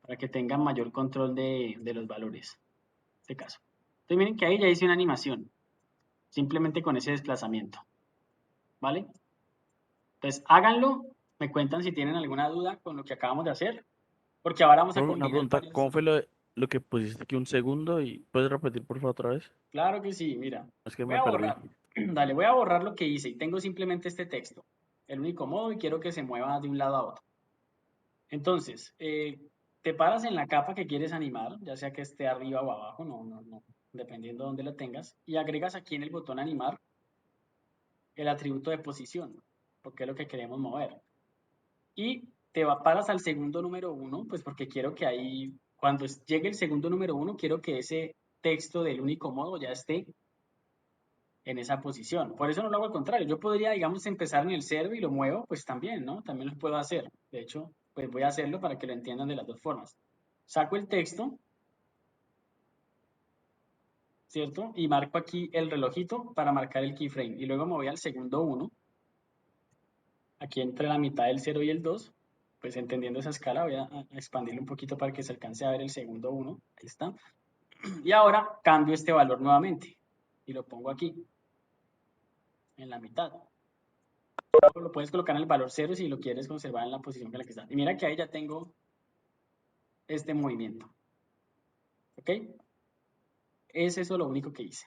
para que tengan mayor control de los valores, en este caso. Entonces miren que ahí ya hice una animación, simplemente con ese desplazamiento, ¿vale? Entonces háganlo, me cuentan si tienen alguna duda con lo que acabamos de hacer, porque ahora vamos a Una combinar pregunta, varios. ¿cómo fue lo que pusiste aquí un segundo? ¿Y puedes repetir por favor otra vez? Claro que sí, mira, Es que voy me a perdí. borrar, dale, voy a borrar lo que hice y tengo simplemente este texto, el único modo y quiero que se mueva de un lado a otro. Entonces, te paras en la capa que quieres animar, ya sea que esté arriba o abajo, no, dependiendo de dónde la tengas, y agregas aquí en el botón animar el atributo de posición, porque es lo que queremos mover. Y paras al segundo número 1, pues porque quiero que ahí, cuando llegue el segundo número 1, quiero que ese texto del único modo ya esté en esa posición. Por eso no lo hago al contrario. Yo podría, digamos, empezar en el 0 y lo muevo, pues también, ¿no? También lo puedo hacer. De hecho, pues voy a hacerlo para que lo entiendan de las dos formas. Saco el texto, ¿cierto? Y marco aquí el relojito para marcar el keyframe. Y luego me voy al segundo 1. Aquí entre la mitad del 0 y el 2. Pues entendiendo esa escala, voy a expandirlo un poquito para que se alcance a ver el segundo 1. Ahí está. Y ahora cambio este valor nuevamente. Y lo pongo aquí, en la mitad. Lo puedes colocar en el valor 0 si lo quieres conservar en la posición en la que está. Y mira que ahí ya tengo este movimiento. ¿Ok? Es eso lo único que hice.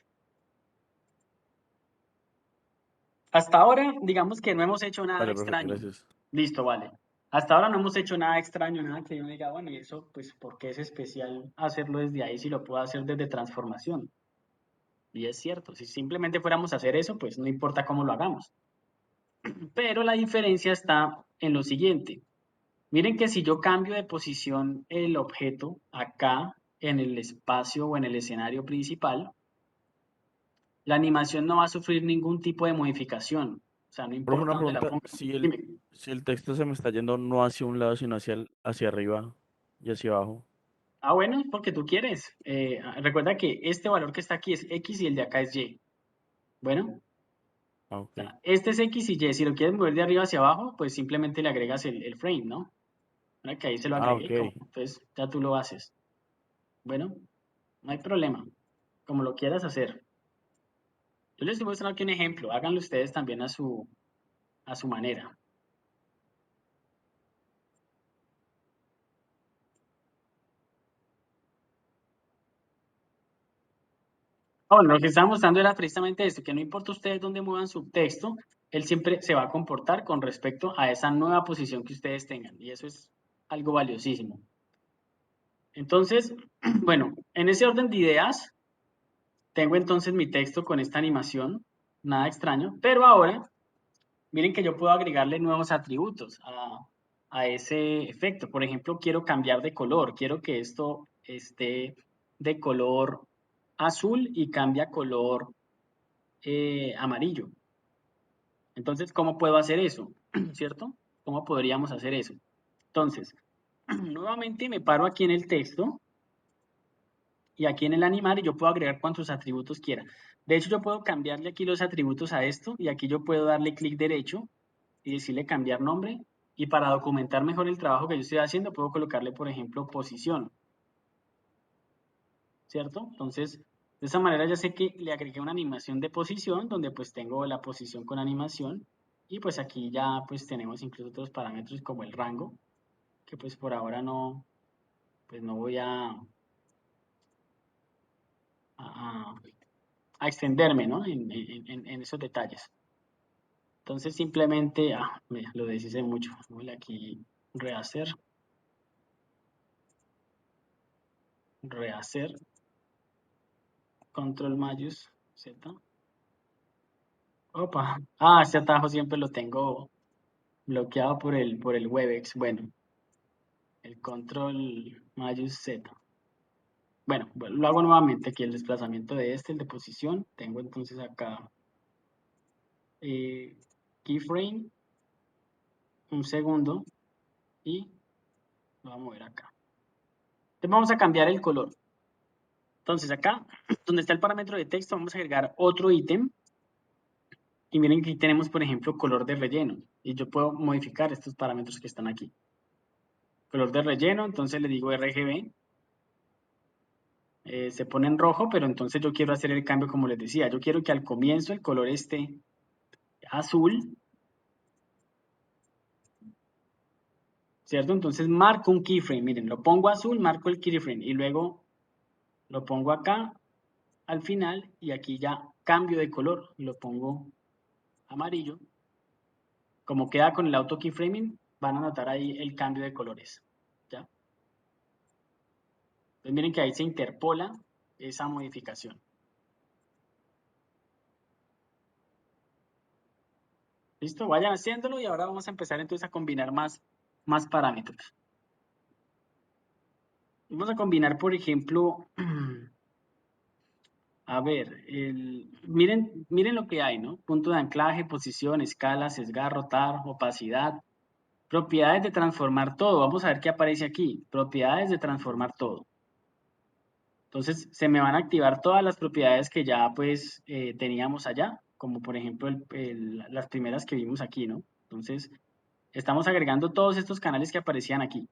Hasta ahora, digamos que no hemos hecho nada Vale, profe, extraño. gracias. Listo, vale. Hasta ahora no hemos hecho nada extraño, nada que yo diga, bueno, y eso, pues, ¿por qué es especial hacerlo desde ahí si lo puedo hacer desde transformación? Y es cierto, si simplemente fuéramos a hacer eso, pues no importa cómo lo hagamos. Pero la diferencia está en lo siguiente. Miren que si yo cambio de posición el objeto acá en el espacio o en el escenario principal, la animación no va a sufrir ningún tipo de modificación. O sea, no Profe, importa una dónde la pregunta, ponga. si Dime. el texto se me está yendo no hacia un lado, sino hacia arriba y hacia abajo. Ah, bueno, es porque tú quieres. Recuerda que este valor que está aquí es X y el de acá es Y. Bueno, Ah, o ok. sea, este es X y Y. Si lo quieres mover de arriba hacia abajo, pues simplemente le agregas el frame, ¿no? Mira que ahí se lo Ah, agregué, ok. entonces ya tú lo haces. Bueno, no hay problema. Como lo quieras hacer. Yo les estoy mostrando aquí un ejemplo. Háganlo ustedes también a su manera. Bueno, lo que estaba mostrando era precisamente esto, que no importa ustedes dónde muevan su texto, él siempre se va a comportar con respecto a esa nueva posición que ustedes tengan. Y eso es algo valiosísimo. Entonces, bueno, en ese orden de ideas, tengo entonces mi texto con esta animación, nada extraño, pero ahora, miren que yo puedo agregarle nuevos atributos a ese efecto. Por ejemplo, quiero cambiar de color, quiero que esto esté de color azul y cambie a color amarillo. Entonces, ¿cómo puedo hacer eso? ¿Cierto? ¿Cómo podríamos hacer eso? Entonces, nuevamente me paro aquí en el texto y aquí en el animar, y yo puedo agregar cuantos atributos quiera. De hecho, yo puedo cambiarle aquí los atributos a esto, y aquí yo puedo darle clic derecho y decirle cambiar nombre, y para documentar mejor el trabajo que yo estoy haciendo, puedo colocarle, por ejemplo, posición, ¿cierto? Entonces, de esa manera ya sé que le agregué una animación de posición, donde pues tengo la posición con animación, y pues aquí ya pues tenemos incluso otros parámetros como el rango, que pues por ahora no, pues no voy a extenderme, ¿no? en esos detalles. Entonces simplemente, lo deshice mucho. Voy aquí, rehacer, control mayús, Z. Opa, este atajo siempre lo tengo bloqueado por el Webex. Bueno, el control mayús Z. Bueno, lo hago nuevamente aquí, el desplazamiento de el de posición. Tengo entonces acá keyframe, un segundo, y lo voy a mover acá. Entonces vamos a cambiar el color. Entonces acá, donde está el parámetro de texto, vamos a agregar otro ítem. Y miren que aquí tenemos, por ejemplo, color de relleno. Y yo puedo modificar estos parámetros que están aquí. Color de relleno, entonces le digo RGB. Se pone en rojo, pero entonces yo quiero hacer el cambio como les decía. Yo quiero que al comienzo el color esté azul. ¿Cierto? Entonces marco un keyframe. Miren, lo pongo azul, marco el keyframe. Y luego lo pongo acá al final. Y aquí ya cambio de color. Lo pongo amarillo. Como queda con el auto keyframing, van a notar ahí el cambio de colores. ¿Ya? Entonces miren que ahí se interpola esa modificación. ¿Listo? Vayan haciéndolo y ahora vamos a empezar entonces a combinar más parámetros. Vamos a combinar, por ejemplo, a ver, miren lo que hay, ¿no? Punto de anclaje, posición, escala, sesgar, rotar, opacidad, propiedades de transformar todo. Vamos a ver qué aparece aquí. Propiedades de transformar todo. Entonces, se me van a activar todas las propiedades que ya, pues, teníamos allá, como por ejemplo las primeras que vimos aquí, ¿no? Entonces, estamos agregando todos estos canales que aparecían aquí.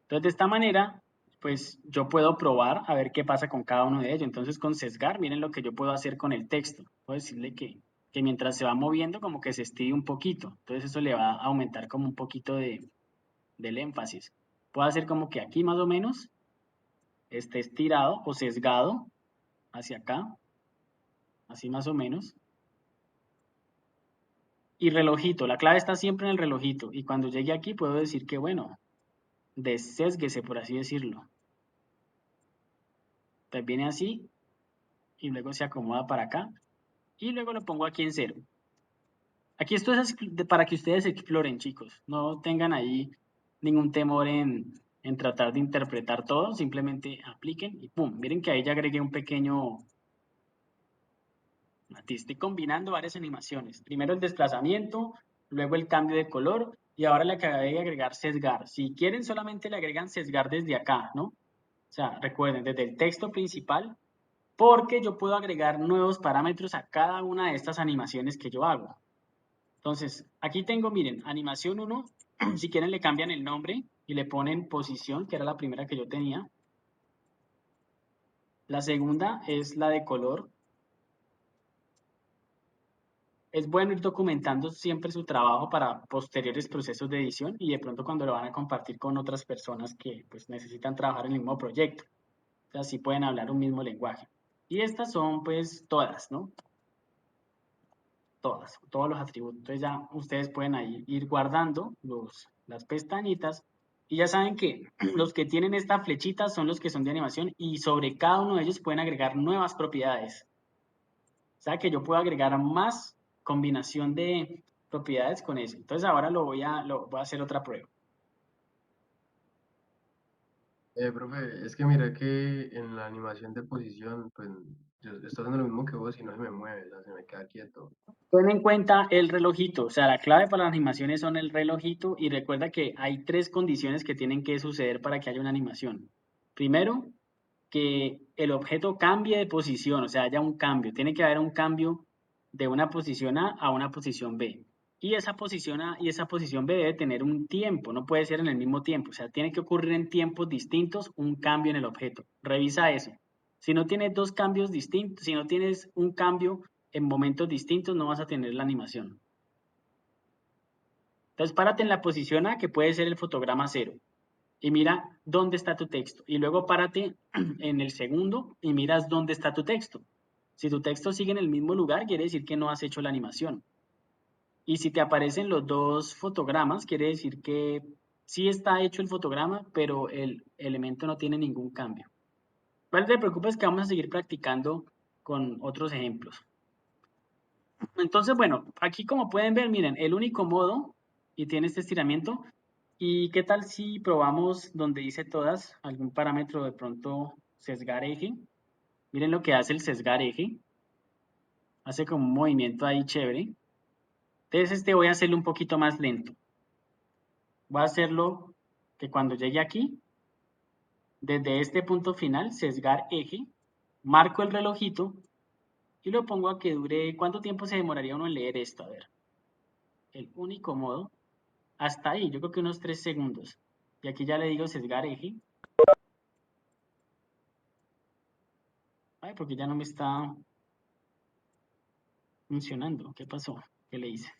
Entonces, de esta manera, pues, yo puedo probar a ver qué pasa con cada uno de ellos. Entonces, con sesgar, miren lo que yo puedo hacer con el texto. Puedo decirle que mientras se va moviendo, como que se estire un poquito. Entonces, eso le va a aumentar como un poquito del énfasis. Puedo hacer como que aquí más o menos esté estirado o sesgado hacia acá, así más o menos. Y relojito, la clave está siempre en el relojito. Y cuando llegue aquí puedo decir que, bueno, desésguese, por así decirlo. Entonces viene así y luego se acomoda para acá. Y luego lo pongo aquí en 0. Aquí esto es para que ustedes exploren, chicos. No tengan ahí ningún temor en tratar de interpretar todo. Simplemente apliquen y ¡pum! Miren que ahí ya agregué un pequeño... Estoy combinando varias animaciones. Primero el desplazamiento, luego el cambio de color y ahora le acabé de agregar sesgar. Si quieren solamente le agregan sesgar desde acá, ¿no? O sea, recuerden, desde el texto principal, porque yo puedo agregar nuevos parámetros a cada una de estas animaciones que yo hago. Entonces, aquí tengo, miren, animación 1, si quieren le cambian el nombre y le ponen posición, que era la primera que yo tenía. La segunda es la de color. Es bueno ir documentando siempre su trabajo para posteriores procesos de edición y de pronto cuando lo van a compartir con otras personas que pues necesitan trabajar en el mismo proyecto. O sea, sí pueden hablar un mismo lenguaje. Y estas son pues todas, ¿no? Todos los atributos. Entonces ya ustedes pueden ahí ir guardando las pestañitas y ya saben que los que tienen esta flechita son los que son de animación y sobre cada uno de ellos pueden agregar nuevas propiedades. O sea que yo puedo agregar más combinación de propiedades con eso. Entonces ahora voy a hacer otra prueba. Profe, es que mira que en la animación de posición, pues yo estoy haciendo lo mismo que vos y no se me mueve, o sea, se me queda quieto. Ten en cuenta el relojito, o sea, la clave para las animaciones son el relojito y recuerda que hay 3 condiciones que tienen que suceder para que haya una animación. Primero, que el objeto cambie de posición, o sea, haya un cambio. Tiene que haber un cambio de una posición A a una posición B. Y esa posición A y esa posición B debe tener un tiempo, no puede ser en el mismo tiempo. O sea, tiene que ocurrir en tiempos distintos un cambio en el objeto. Revisa eso. Si no tienes dos cambios distintos, si no tienes un cambio en momentos distintos, no vas a tener la animación. Entonces, párate en la posición A, que puede ser el fotograma 0, y mira dónde está tu texto. Y luego párate en el segundo y miras dónde está tu texto. Si tu texto sigue en el mismo lugar, quiere decir que no has hecho la animación. Y si te aparecen los dos fotogramas, quiere decir que sí está hecho el fotograma, pero el elemento no tiene ningún cambio. No te preocupes que vamos a seguir practicando con otros ejemplos. Entonces, bueno, aquí como pueden ver, miren, el único modo y tiene este estiramiento. ¿Y qué tal si probamos donde dice todas, algún parámetro de pronto sesgar eje? Miren lo que hace el sesgar eje. Hace como un movimiento ahí chévere. Entonces este voy a hacerlo un poquito más lento. Voy a hacerlo que cuando llegue aquí, desde este punto final, sesgar eje, marco el relojito y lo pongo a que dure, ¿cuánto tiempo se demoraría uno en leer esto? A ver, el único modo, hasta ahí, yo creo que unos 3 segundos. Y aquí ya le digo sesgar eje. Ay, porque ya no me está funcionando. ¿Qué pasó? ¿Qué le hice?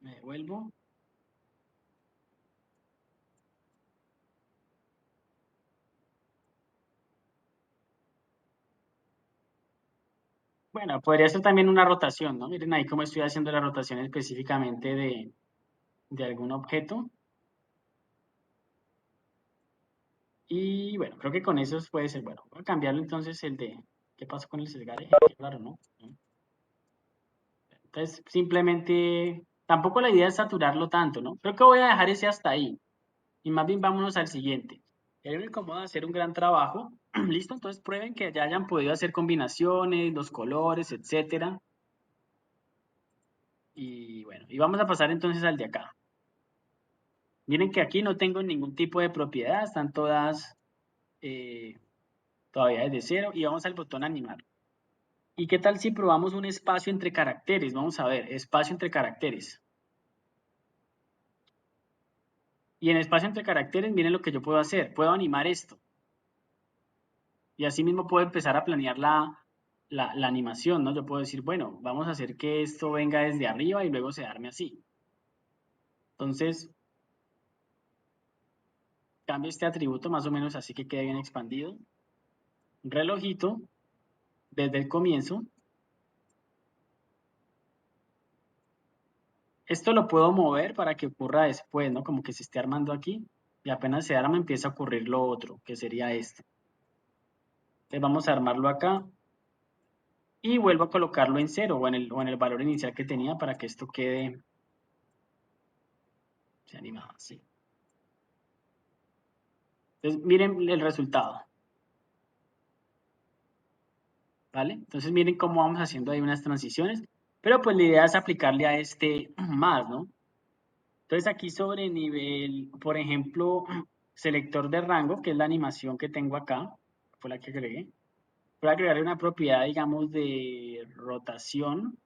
Me devuelvo. Bueno, podría ser también una rotación, ¿no? Miren ahí cómo estoy haciendo la rotación específicamente de algún objeto. Y bueno, creo que con eso puede ser. Bueno, voy a cambiarlo entonces el de... ¿Qué pasó con el sesgar eje? Qué raro, ¿no? Entonces, simplemente... Tampoco la idea es saturarlo tanto, ¿no? Creo que voy a dejar ese hasta ahí. Y más bien vámonos al siguiente. El único modo de hacer un gran trabajo. ¿Listo? Entonces prueben que ya hayan podido hacer combinaciones, los colores, etcétera. Y bueno, y vamos a pasar entonces al de acá. Miren que aquí no tengo ningún tipo de propiedad, están todas todavía desde cero. Y vamos al botón animar. ¿Y qué tal si probamos un espacio entre caracteres? Vamos a ver, espacio entre caracteres. Y en espacio entre caracteres, miren lo que yo puedo hacer. Puedo animar esto. Y así mismo puedo empezar a planear la animación, ¿no? Yo puedo decir, bueno, vamos a hacer que esto venga desde arriba y luego se arme así. Entonces, cambio este atributo más o menos así que quede bien expandido. Relojito, desde el comienzo. Esto lo puedo mover para que ocurra después, ¿no? Como que se esté armando aquí y apenas se arma empieza a ocurrir lo otro, que sería esto. Entonces vamos a armarlo acá y vuelvo a colocarlo en 0 o en el valor inicial que tenía para que esto quede se animado así. Entonces miren el resultado. ¿Vale? Entonces miren cómo vamos haciendo ahí unas transiciones, pero pues la idea es aplicarle a este más, ¿no? Entonces aquí sobre nivel, por ejemplo, selector de rango, que es la animación que tengo acá, fue la que agregué. Voy a agregarle una propiedad, digamos, de rotación.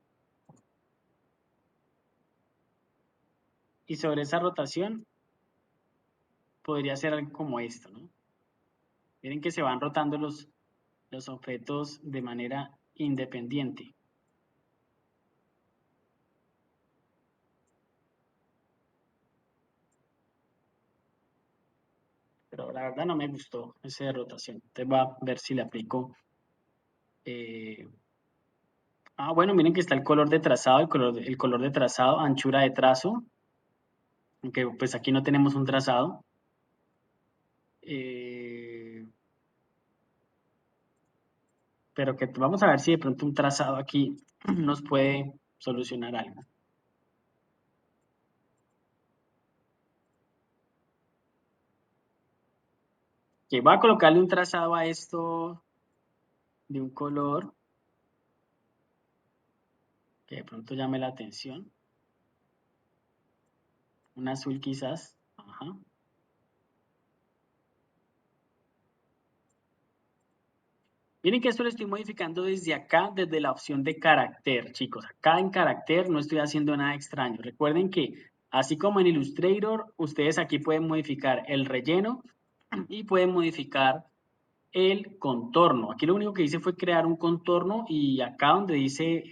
Y sobre esa rotación podría ser algo como esto, ¿no? Miren que se van rotando los objetos de manera independiente. Pero la verdad no me gustó ese de rotación. Entonces voy a ver si le aplico. Bueno, miren que está el color de trazado, el color de trazado, anchura de trazo. Aunque pues aquí no tenemos un trazado. Pero que vamos a ver si de pronto un trazado aquí nos puede solucionar algo. Ok, voy a colocarle un trazado a esto de un color que de pronto llame la atención. Un azul quizás. Ajá. Miren que esto lo estoy modificando desde acá, desde la opción de carácter, chicos. Acá en carácter no estoy haciendo nada extraño. Recuerden que así como en Illustrator, ustedes aquí pueden modificar el relleno y pueden modificar el contorno. Aquí lo único que hice fue crear un contorno y acá donde dice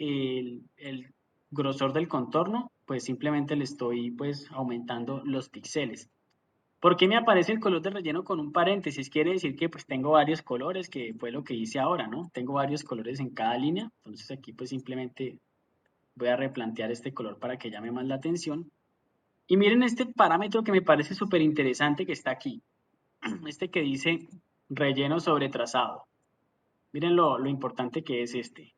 el grosor del contorno, pues simplemente le estoy pues aumentando los píxeles. ¿Por qué me aparece el color de relleno con un paréntesis? Quiere decir que pues tengo varios colores, que fue lo que hice ahora, ¿no? Tengo varios colores en cada línea, entonces aquí pues simplemente voy a replantear este color para que llame más la atención. Y miren este parámetro que me parece súper interesante que está aquí, este que dice relleno sobre trazado. Miren lo importante que es este.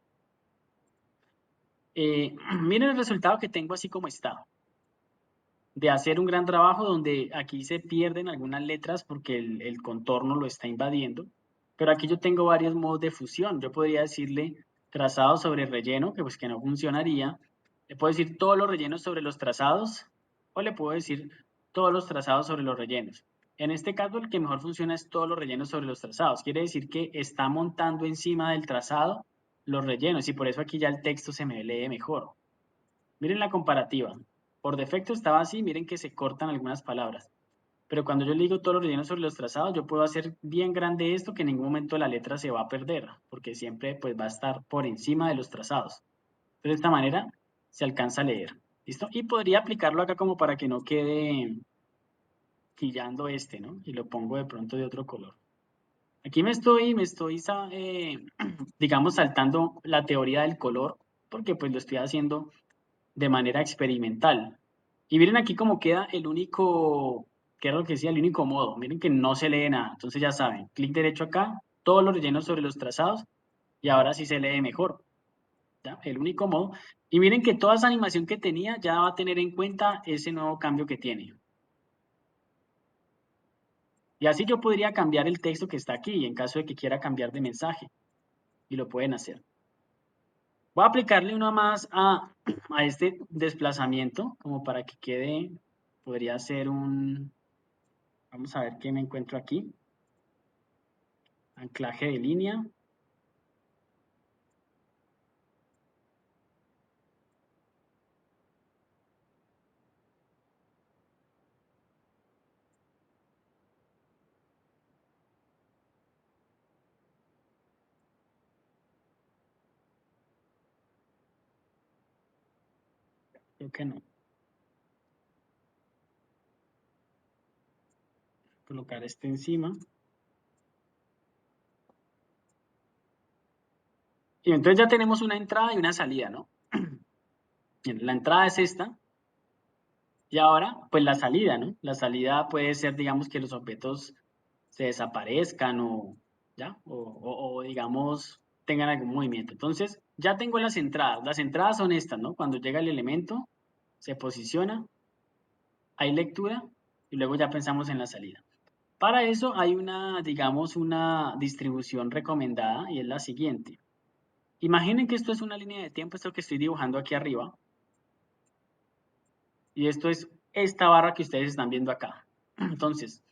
Miren el resultado que tengo así como está. De hacer un gran trabajo donde aquí se pierden algunas letras porque el contorno lo está invadiendo. Pero aquí yo tengo varios modos de fusión. Yo podría decirle trazado sobre relleno, que pues que no funcionaría. Le puedo decir todos los rellenos sobre los trazados o le puedo decir todos los trazados sobre los rellenos. En este caso el que mejor funciona es todos los rellenos sobre los trazados. Quiere decir que está montando encima del trazado los rellenos y por eso aquí ya el texto se me lee mejor. Miren la comparativa. Por defecto estaba así, miren que se cortan algunas palabras. Pero cuando yo le digo todos los rellenos sobre los trazados, yo puedo hacer bien grande esto que en ningún momento la letra se va a perder, porque siempre pues va a estar por encima de los trazados. Entonces de esta manera se alcanza a leer. ¿Listo? Y podría aplicarlo acá como para que no quede quillando este, ¿no? Y lo pongo de pronto de otro color. Aquí me estoy digamos, saltando la teoría del color, porque pues lo estoy haciendo de manera experimental. Y miren aquí cómo queda el único, ¿qué es lo que decía? El único modo. Miren que no se lee nada. Entonces ya saben, clic derecho acá, todos los rellenos sobre los trazados y ahora sí se lee mejor. ¿Ya? El único modo. Y miren que toda esa animación que tenía ya va a tener en cuenta ese nuevo cambio que tiene. Y así yo podría cambiar el texto que está aquí en caso de que quiera cambiar de mensaje. Y lo pueden hacer. Voy a aplicarle una más a este desplazamiento, como para que quede, podría ser un, vamos a ver qué me encuentro aquí. Anclaje de línea. Creo que no. Colocar este encima. Y entonces ya tenemos una entrada y una salida, ¿no? Bien, la entrada es esta. Y ahora, pues la salida, ¿no? La salida puede ser, digamos, que los objetos se desaparezcan o, ¿ya? O digamos, tengan algún movimiento. Entonces, ya tengo las entradas. Las entradas son estas, ¿no? Cuando llega el elemento, se posiciona, hay lectura y luego ya pensamos en la salida. Para eso hay una, digamos, una distribución recomendada y es la siguiente. Imaginen que esto es una línea de tiempo, esto que estoy dibujando aquí arriba. Y esto es esta barra que ustedes están viendo acá. Entonces,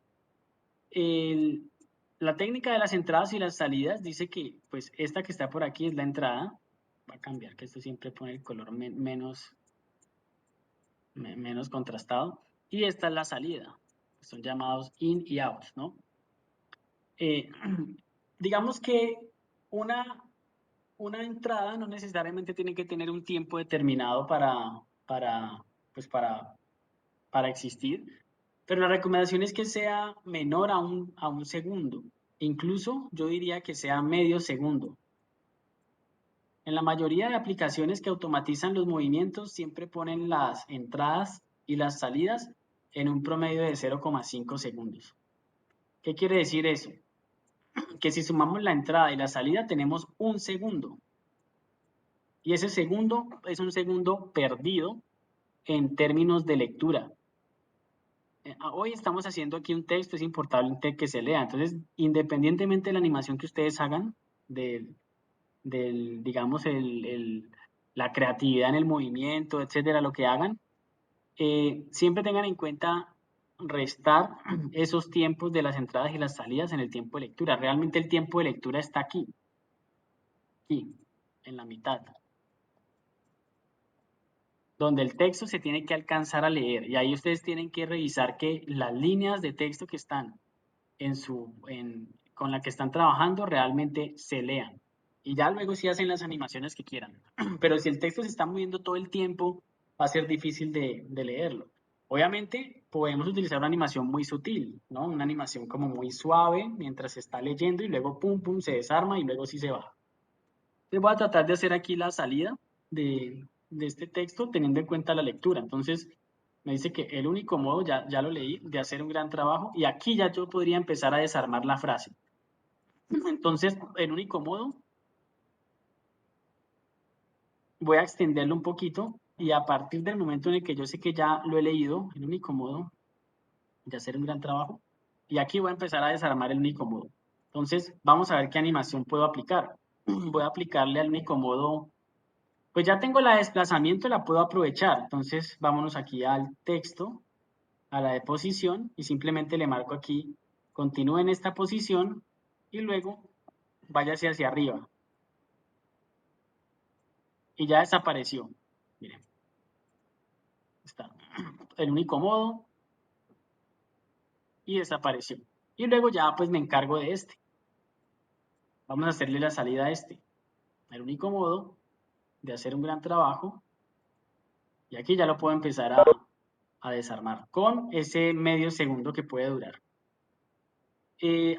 la técnica de las entradas y las salidas dice que, pues, esta que está por aquí es la entrada. Va a cambiar, que esto siempre pone el color menos contrastado. Y esta es la salida. Son llamados in y out, ¿no? Digamos que una entrada no necesariamente tiene que tener un tiempo determinado para existir, pero la recomendación es que sea menor a un segundo. Incluso yo diría que sea medio segundo. En la mayoría de aplicaciones que automatizan los movimientos siempre ponen las entradas y las salidas en un promedio de 0,5 segundos. ¿Qué quiere decir eso? Que si sumamos la entrada y la salida tenemos un segundo. Y ese segundo es un segundo perdido en términos de lectura. Hoy estamos haciendo aquí un texto, es importante que se lea. Entonces, independientemente de la animación que ustedes hagan, digamos, la creatividad en el movimiento, etcétera, lo que hagan, siempre tengan en cuenta restar esos tiempos de las entradas y las salidas en el tiempo de lectura. Realmente el tiempo de lectura está aquí, en la mitad, donde el texto se tiene que alcanzar a leer. Y ahí ustedes tienen que revisar que las líneas de texto que están con la que están trabajando realmente se lean. Y ya luego sí hacen las animaciones que quieran. Pero si el texto se está moviendo todo el tiempo, va a ser difícil de leerlo. Obviamente podemos utilizar una animación muy sutil, ¿no? Una animación como muy suave mientras se está leyendo y luego pum, pum, se desarma y luego sí se va. Entonces voy a tratar de hacer aquí la salida de este texto teniendo en cuenta la lectura. Entonces me dice que el único modo, ya lo leí, de hacer un gran trabajo y aquí ya yo podría empezar a desarmar la frase. Entonces el único modo, voy a extenderlo un poquito y a partir del momento en el que yo sé que ya lo he leído, el único modo de hacer un gran trabajo, y aquí voy a empezar a desarmar el único modo. Entonces vamos a ver qué animación puedo aplicar. Voy a aplicarle al único modo. Pues ya tengo la de desplazamiento, la puedo aprovechar. Entonces vámonos aquí al texto, a la de posición y simplemente le marco aquí, continúe en esta posición y luego váyase hacia arriba. Y ya desapareció. Miren, está el único modo y desapareció. Y luego ya pues me encargo de este. Vamos a hacerle la salida a este. El único modo de hacer un gran trabajo. Y aquí ya lo puedo empezar a desarmar con ese medio segundo que puede durar.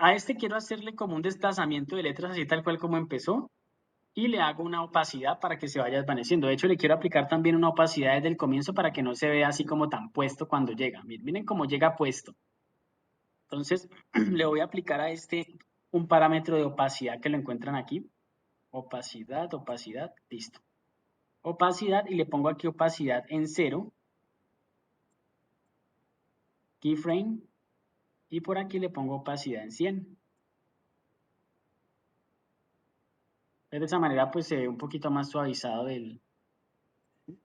A este quiero hacerle como un desplazamiento de letras así tal cual como empezó y le hago una opacidad para que se vaya desvaneciendo. De hecho, le quiero aplicar también una opacidad desde el comienzo para que no se vea así como tan puesto cuando llega. Miren cómo llega puesto. Entonces, le voy a aplicar a este un parámetro de opacidad que lo encuentran aquí. Opacidad, opacidad, listo. Opacidad y le pongo aquí opacidad en 0. Keyframe. Y por aquí le pongo opacidad en 100. De esa manera pues se ve un poquito más suavizado un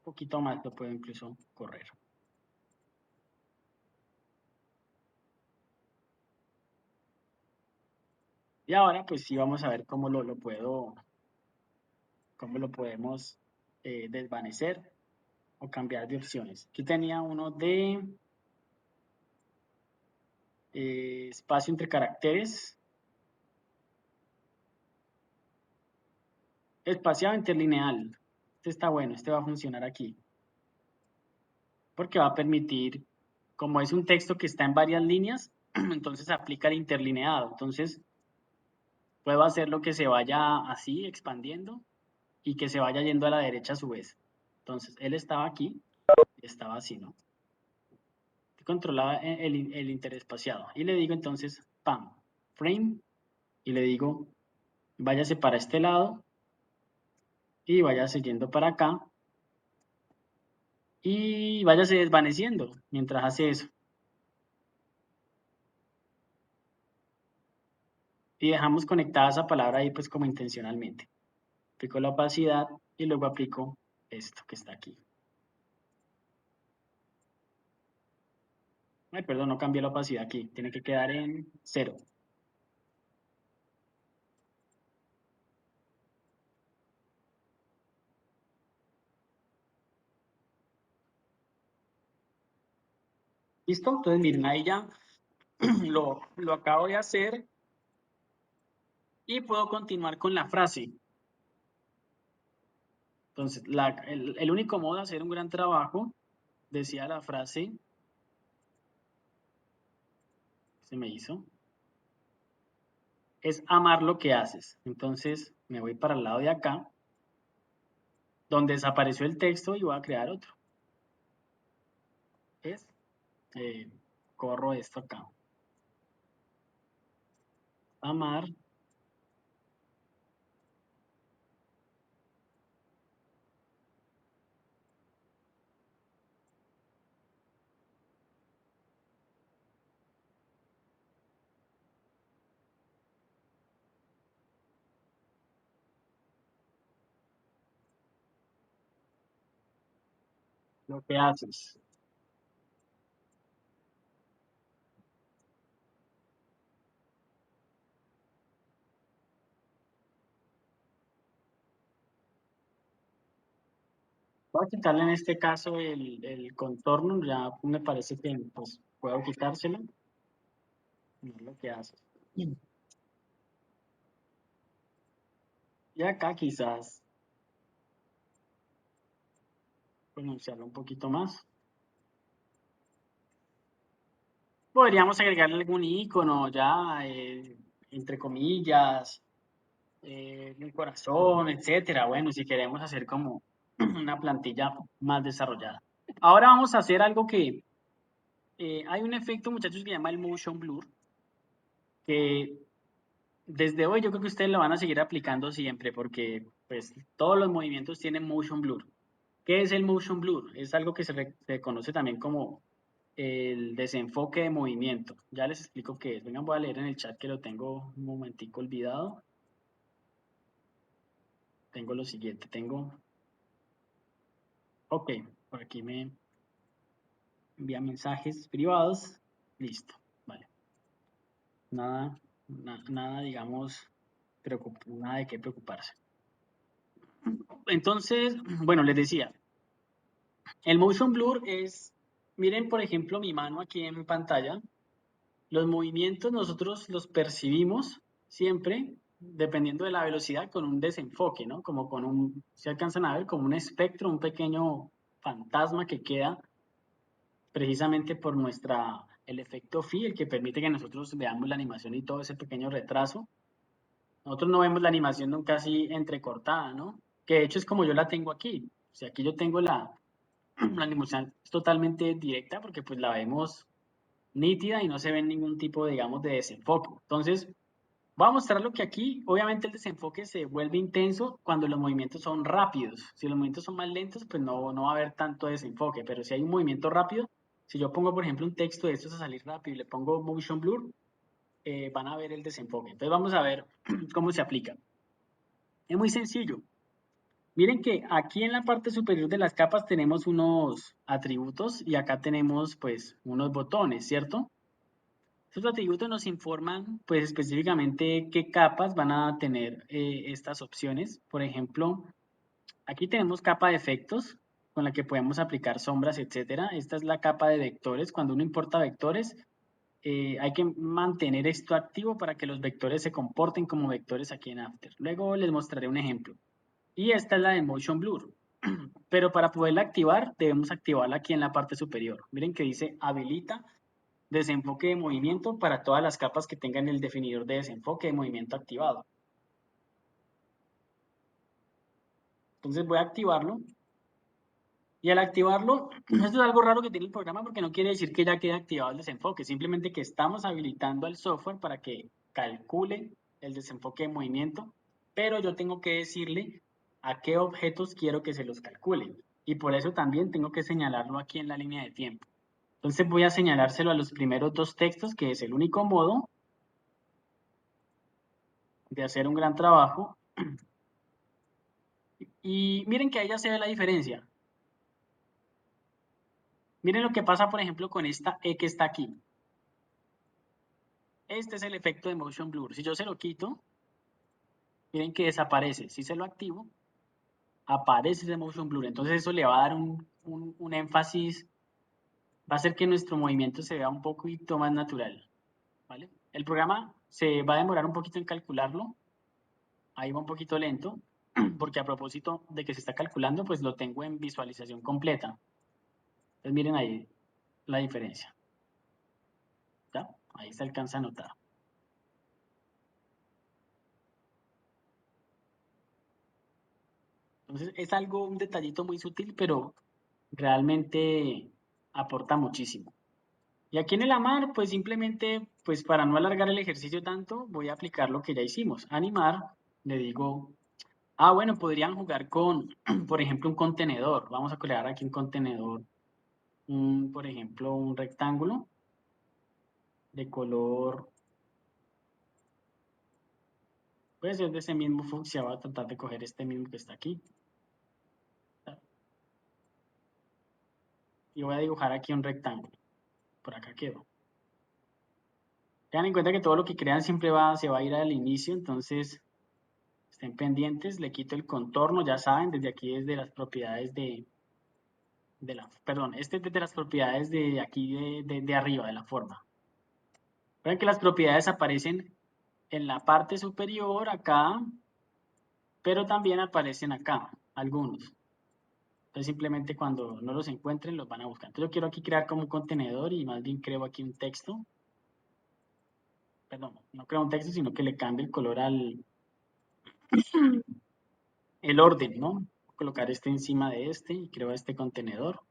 poquito más, lo puedo incluso correr. Y ahora pues sí vamos a ver cómo cómo lo podemos desvanecer o cambiar de opciones. Aquí tenía uno de espacio entre caracteres. Espaciado interlineal. Este está bueno, este va a funcionar aquí. Porque va a permitir, como es un texto que está en varias líneas, entonces aplica el interlineado. Entonces puedo hacer lo que se vaya así expandiendo y que se vaya yendo a la derecha a su vez. Entonces él estaba aquí y estaba así, ¿no? Controlaba el interespaciado. Y le digo entonces, pam, frame, y le digo, váyase para este lado y váyase yendo para acá y váyase desvaneciendo mientras hace eso. Y dejamos conectada esa palabra ahí pues como intencionalmente. Aplico la opacidad y luego aplico esto que está aquí. Ay, perdón, no cambié la opacidad aquí. Tiene que quedar en 0. ¿Listo? Entonces miren, ahí ya lo acabo de hacer y puedo continuar con la frase. Entonces, el único modo de hacer un gran trabajo, decía la frase, se me hizo, es amar lo que haces. Entonces, me voy para el lado de acá, donde desapareció el texto y voy a crear otro. Es, corro esto acá. Amar lo que haces. Voy a quitarle en este caso el contorno, ya me parece que pues, puedo quitárselo. No es lo que hace. Y acá quizás pronunciarlo un poquito más. Podríamos agregarle algún icono ya, entre comillas, un corazón, etcétera. Bueno, si queremos hacer como una plantilla más desarrollada. Ahora vamos a hacer algo que hay un efecto, muchachos, que se llama el motion blur, que desde hoy yo creo que ustedes lo van a seguir aplicando siempre porque pues todos los movimientos tienen motion blur. ¿Qué es el motion blur? Es algo que se conoce también como el desenfoque de movimiento. Ya les explico qué es. Vengan, voy a leer en el chat que lo tengo un momentico olvidado. Tengo lo siguiente, ok, por aquí me envían mensajes privados. Listo, vale. Nada, digamos, nada de qué preocuparse. Entonces, bueno, les decía, el motion blur es, miren por ejemplo mi mano aquí en pantalla, los movimientos nosotros los percibimos siempre dependiendo de la velocidad con un desenfoque, ¿no? Como con un, si alcanzan a ver, como un espectro, un pequeño fantasma que queda precisamente por el efecto phi, el que permite que nosotros veamos la animación y todo ese pequeño retraso. Nosotros no vemos la animación nunca así entrecortada, ¿no? Que de hecho es como yo la tengo aquí. O sea, aquí yo tengo la animación totalmente directa porque pues la vemos nítida y no se ve ningún tipo, digamos, de desenfoque. Entonces, voy a mostrarlo que aquí, obviamente el desenfoque se vuelve intenso cuando los movimientos son rápidos. Si los movimientos son más lentos, pues no va a haber tanto desenfoque, pero si hay un movimiento rápido, si yo pongo, por ejemplo, un texto de estos a salir rápido y le pongo motion blur, van a ver el desenfoque. Entonces vamos a ver cómo se aplica. Es muy sencillo. Miren que aquí en la parte superior de las capas tenemos unos atributos y acá tenemos pues unos botones, ¿cierto? Estos atributos nos informan pues específicamente qué capas van a tener estas opciones. Por ejemplo, aquí tenemos capa de efectos con la que podemos aplicar sombras, etcétera. Esta es la capa de vectores. Cuando uno importa vectores, hay que mantener esto activo para que los vectores se comporten como vectores aquí en After. Luego les mostraré un ejemplo. Y esta es la de Motion Blur. Pero para poderla activar, debemos activarla aquí en la parte superior. Miren que dice habilita desenfoque de movimiento para todas las capas que tengan el definidor de desenfoque de movimiento activado. Entonces voy a activarlo. Y al activarlo, esto es algo raro que tiene el programa porque no quiere decir que ya quede activado el desenfoque, simplemente que estamos habilitando al software para que calcule el desenfoque de movimiento, pero yo tengo que decirle a qué objetos quiero que se los calcule. Y por eso también tengo que señalarlo aquí en la línea de tiempo. Entonces voy a señalárselo a los primeros dos textos, que es el único modo de hacer un gran trabajo. Y miren que ahí ya se ve la diferencia. Miren lo que pasa, por ejemplo, con esta E que está aquí. Este es el efecto de motion blur. Si yo se lo quito, miren que desaparece. Si se lo activo, aparece ese motion blur. Entonces eso le va a dar un énfasis, va a hacer que nuestro movimiento se vea un poquito más natural. ¿Vale? El programa se va a demorar un poquito en calcularlo. Ahí va un poquito lento, porque a propósito de que se está calculando, pues lo tengo en visualización completa. Entonces miren ahí la diferencia. ¿Ya? Ahí se alcanza a notar. Entonces es algo, un detallito muy sutil, pero realmente aporta muchísimo. Y aquí en el AMAR, pues simplemente, pues para no alargar el ejercicio tanto, voy a aplicar lo que ya hicimos. Animar, le digo, bueno, podrían jugar con, por ejemplo, un contenedor. Vamos a crear aquí un contenedor, por ejemplo, un rectángulo de color, puede ser de ese mismo fucsia. Voy a tratar de coger este mismo que está aquí. Y voy a dibujar aquí un rectángulo. Por acá quedó. Tengan en cuenta que todo lo que crean siempre se va a ir al inicio, entonces estén pendientes. Le quito el contorno, ya saben, desde aquí, desde las propiedades de perdón, este es de las propiedades de aquí de arriba, de la forma. Ven que las propiedades aparecen en la parte superior acá, pero también aparecen acá, algunos. Entonces simplemente cuando no los encuentren los van a buscar. Entonces yo quiero aquí crear como un contenedor y más bien creo aquí un texto. Perdón, no creo un texto, sino que le cambie el color el orden, ¿no? Voy a colocar este encima de este y creo este contenedor.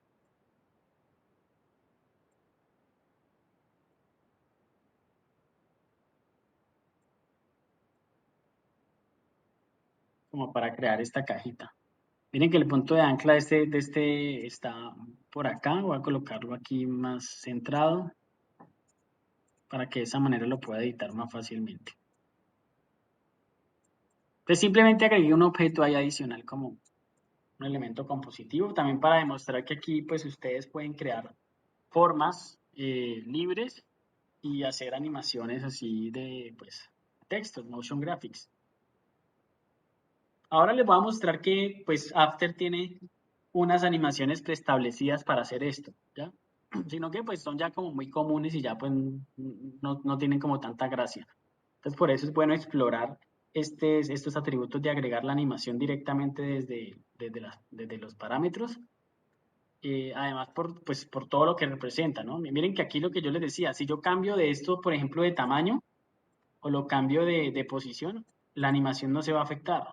Como para crear esta cajita. Miren que el punto de ancla de este está por acá. Voy a colocarlo aquí más centrado para que de esa manera lo pueda editar más fácilmente. Entonces simplemente agregué un objeto ahí adicional como un elemento compositivo, también para demostrar que aquí pues ustedes pueden crear formas libres y hacer animaciones así de pues textos, motion graphics. Ahora les voy a mostrar que pues After tiene unas animaciones preestablecidas para hacer esto, ¿ya? Sino que pues son ya como muy comunes y ya pues no tienen como tanta gracia. Entonces por eso es bueno explorar estos atributos de agregar la animación directamente desde los parámetros. Además por todo lo que representa, ¿no? Miren que aquí lo que yo les decía, si yo cambio de esto, por ejemplo, de tamaño o lo cambio de posición, la animación no se va a afectar,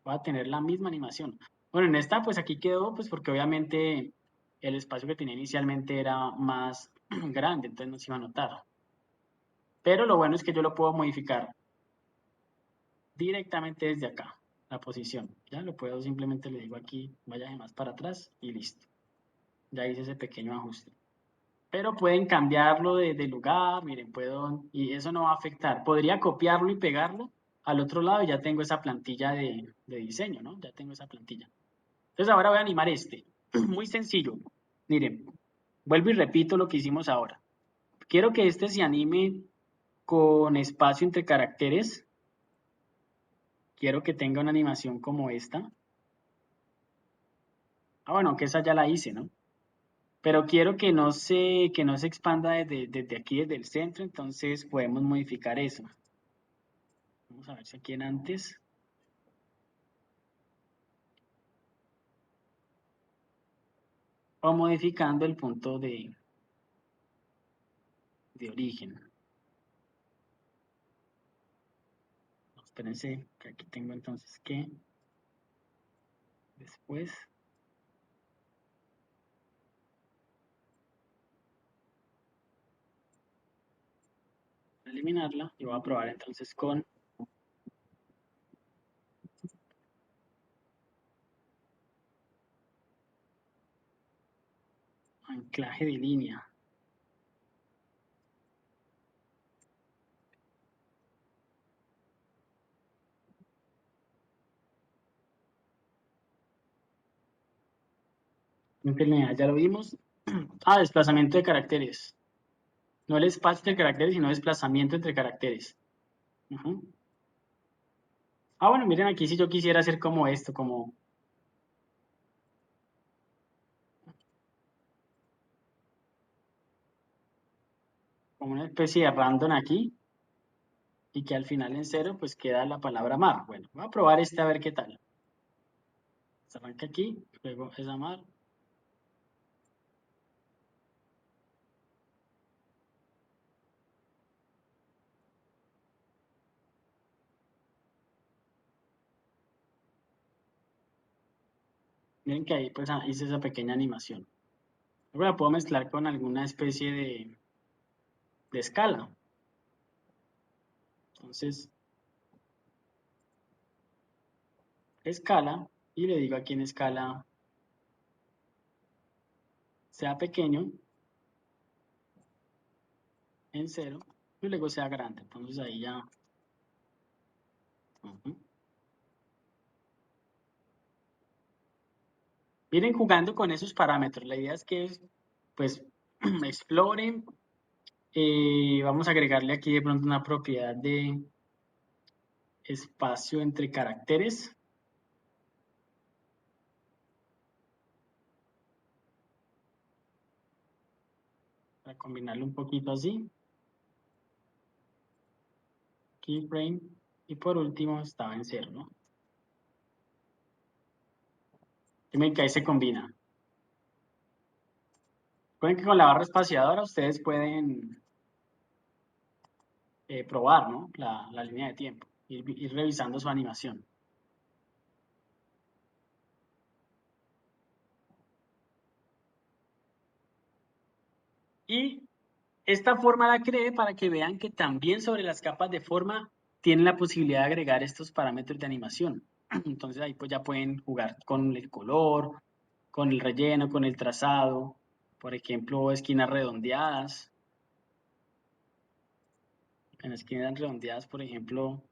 va a tener la misma animación. Bueno, en esta pues aquí quedó pues porque obviamente el espacio que tenía inicialmente era más grande, entonces no se iba a notar. Pero lo bueno es que yo lo puedo modificar directamente desde acá, la posición. Ya lo puedo, simplemente le digo aquí, vaya más para atrás y listo. Ya hice ese pequeño ajuste. Pero pueden cambiarlo de lugar, miren, y eso no va a afectar. Podría copiarlo y pegarlo al otro lado y ya tengo esa plantilla de diseño, ¿no? Ya tengo esa plantilla. Entonces ahora voy a animar este. Muy sencillo. Miren, vuelvo y repito lo que hicimos ahora. Quiero que este se anime con espacio entre caracteres. Quiero que tenga una animación como esta. Ah, bueno, que esa ya la hice, ¿no? Pero quiero que no se expanda desde aquí, desde el centro, entonces podemos modificar eso. Vamos a ver si aquí en antes. O modificando el punto de origen. No, espérense, que aquí tengo entonces que después eliminarla y voy a probar entonces con anclaje de línea. Ya lo vimos. Ah, desplazamiento de caracteres. No el espacio entre caracteres, sino desplazamiento entre caracteres. Ah, bueno, miren aquí si yo quisiera hacer como esto, como una especie de random aquí y que al final en cero pues queda la palabra mar. Bueno, voy a probar este a ver qué tal. Se arranca aquí, luego esa mar. Miren que ahí pues hice esa pequeña animación. Luego la puedo mezclar con alguna especie de escala. Entonces, escala, y le digo aquí en escala sea pequeño, en cero, y luego sea grande. Entonces ahí ya. Miren jugando con esos parámetros. La idea es que pues exploren. Vamos a agregarle aquí de pronto una propiedad de espacio entre caracteres. para combinarlo un poquito así. Keyframe. Y por último estaba en 0, ¿no? Miren que ahí se combina. Recuerden que con la barra espaciadora ustedes pueden probar, ¿no? La línea de tiempo. Ir revisando su animación. Y esta forma la creé para que vean que también sobre las capas de forma tienen la posibilidad de agregar estos parámetros de animación. Entonces ahí pues ya pueden jugar con el color, con el relleno, con el trazado. Por ejemplo, esquinas redondeadas. En esquinas redondeadas, por ejemplo,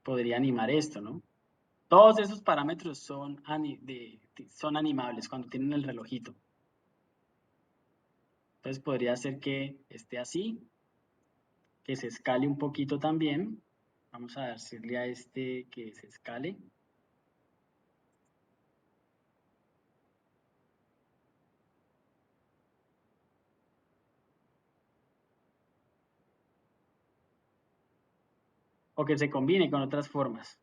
podría animar esto, ¿no? Todos esos parámetros son animables cuando tienen el relojito. Entonces podría ser que esté así, que se escale un poquito también. Vamos a decirle a este que se escale. O que se combine con otras formas.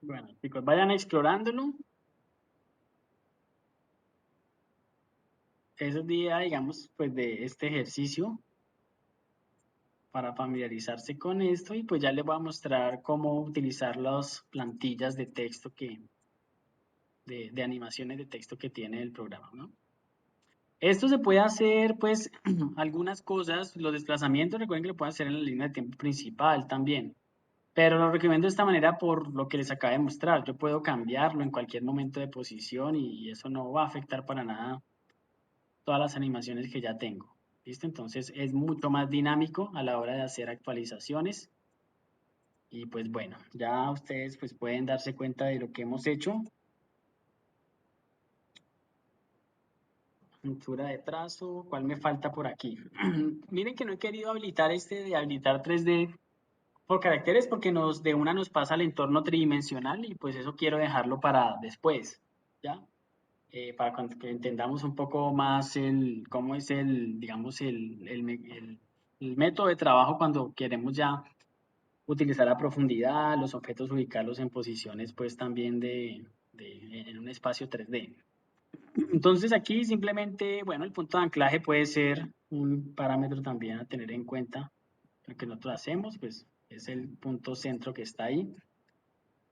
Bueno, chicos, vayan explorándolo. Ese día, digamos, pues de este ejercicio para familiarizarse con esto y pues ya les voy a mostrar cómo utilizar las plantillas de texto de animaciones de texto que tiene el programa, ¿no? Esto se puede hacer, pues, algunas cosas, los desplazamientos, recuerden que lo pueden hacer en la línea de tiempo principal también, pero lo recomiendo de esta manera por lo que les acabo de mostrar. Yo puedo cambiarlo en cualquier momento de posición y eso no va a afectar para nada todas las animaciones que ya tengo. ¿Listo? Entonces es mucho más dinámico a la hora de hacer actualizaciones. Y pues bueno, ya ustedes pues pueden darse cuenta de lo que hemos hecho. Pintura de trazo, ¿cuál me falta por aquí? Miren que no he querido habilitar este de habilitar 3D por caracteres porque de una nos pasa al entorno tridimensional y pues eso quiero dejarlo para después, ¿ya? Para que entendamos un poco más cómo es digamos, el método de trabajo cuando queremos ya utilizar a profundidad los objetos, ubicarlos en posiciones pues también en un espacio 3D. Entonces aquí simplemente, bueno, el punto de anclaje puede ser un parámetro también a tener en cuenta. Lo que nosotros hacemos, pues, es el punto centro que está ahí.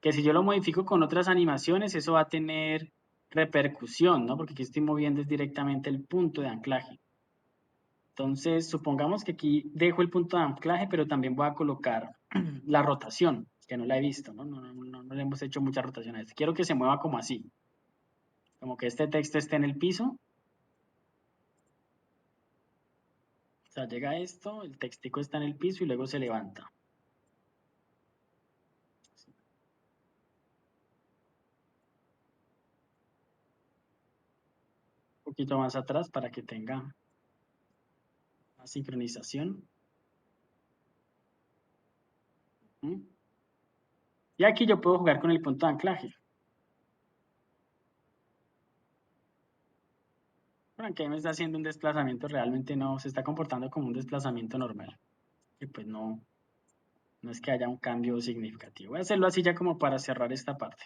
Que si yo lo modifico con otras animaciones, eso va a tener repercusión, ¿no? Porque aquí estoy moviendo es directamente el punto de anclaje. Entonces, supongamos que aquí dejo el punto de anclaje, pero también voy a colocar la rotación, que no la he visto, ¿no? No le hemos hecho mucha rotación a esto. Quiero que se mueva como así. Como que este texto esté en el piso. O sea, llega esto, el textico está en el piso y luego se levanta. Un poquito más atrás para que tenga una sincronización. Y aquí yo puedo jugar con el punto de anclaje. Bueno, aquí me está haciendo un desplazamiento, realmente no, se está comportando como un desplazamiento normal. Y pues no es que haya un cambio significativo. Voy a hacerlo así ya como para cerrar esta parte.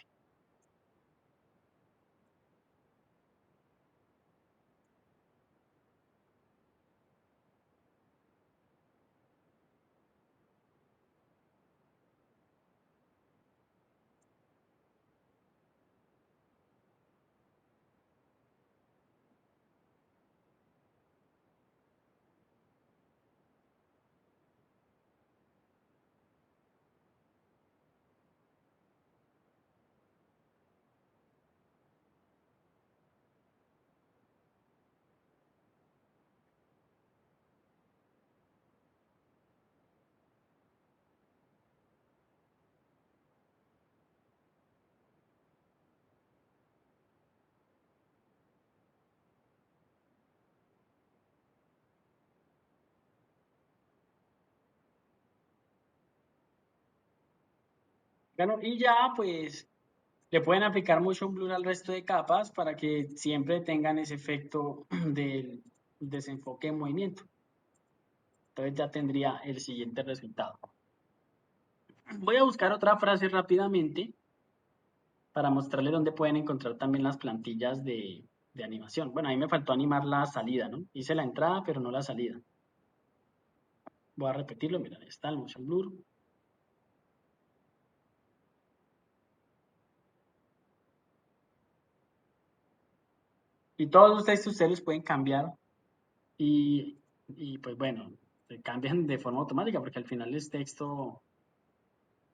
Claro, y ya pues le pueden aplicar motion blur al resto de capas para que siempre tengan ese efecto del desenfoque en movimiento. Entonces ya tendría el siguiente resultado. Voy a buscar otra frase rápidamente para mostrarles dónde pueden encontrar también las plantillas de animación. Bueno, a mí me faltó animar la salida, ¿no? Hice la entrada, pero no la salida. Voy a repetirlo, mira, ahí está el motion blur. Y todos los textos ustedes los pueden cambiar y pues bueno, se cambian de forma automática porque al final es texto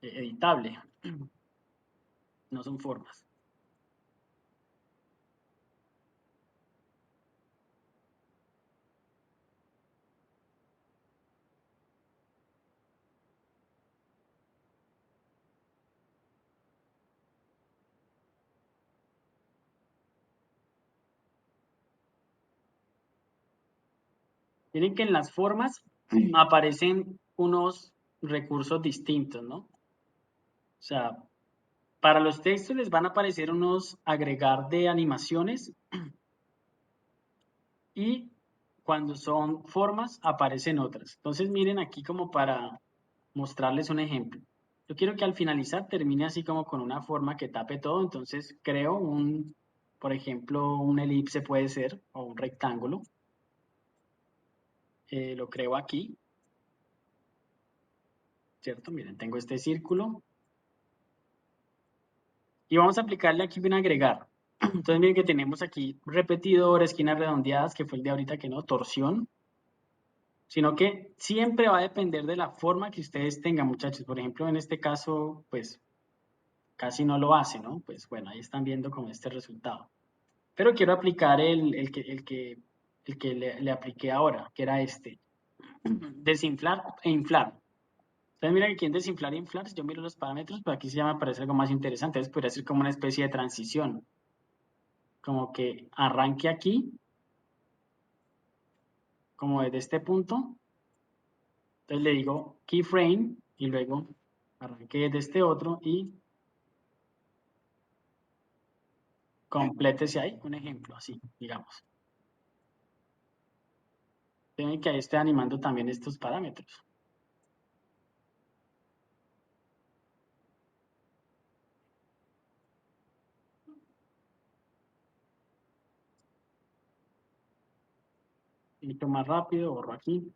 editable, no son formas. Miren que en las formas aparecen unos recursos distintos, ¿no? O sea, para los textos les van a aparecer unos agregar de animaciones y cuando son formas aparecen otras. Entonces miren aquí como para mostrarles un ejemplo. Yo quiero que al finalizar termine así como con una forma que tape todo, entonces creo por ejemplo, un elipse puede ser o un rectángulo. Lo creo aquí, ¿cierto? Miren, tengo este círculo y vamos a aplicarle aquí un agregar. Entonces miren que tenemos aquí repetidor, esquinas redondeadas, que fue el de ahorita que no, torsión, sino que siempre va a depender de la forma que ustedes tengan, muchachos. Por ejemplo, en este caso, pues casi no lo hace, ¿no? Pues bueno, ahí están viendo como este resultado. Pero quiero aplicar el que le apliqué ahora, que era este. Desinflar e inflar. Entonces miren que aquí en desinflar e inflar, si yo miro los parámetros, pues aquí sí ya me parece algo más interesante. Entonces podría ser como una especie de transición. Como que arranque aquí, como desde este punto. Entonces le digo keyframe y luego arranque desde este otro y complétese ahí. Un ejemplo, así, digamos. Tienen que ahí estoy animando también estos parámetros. Mucho más rápido, borro aquí.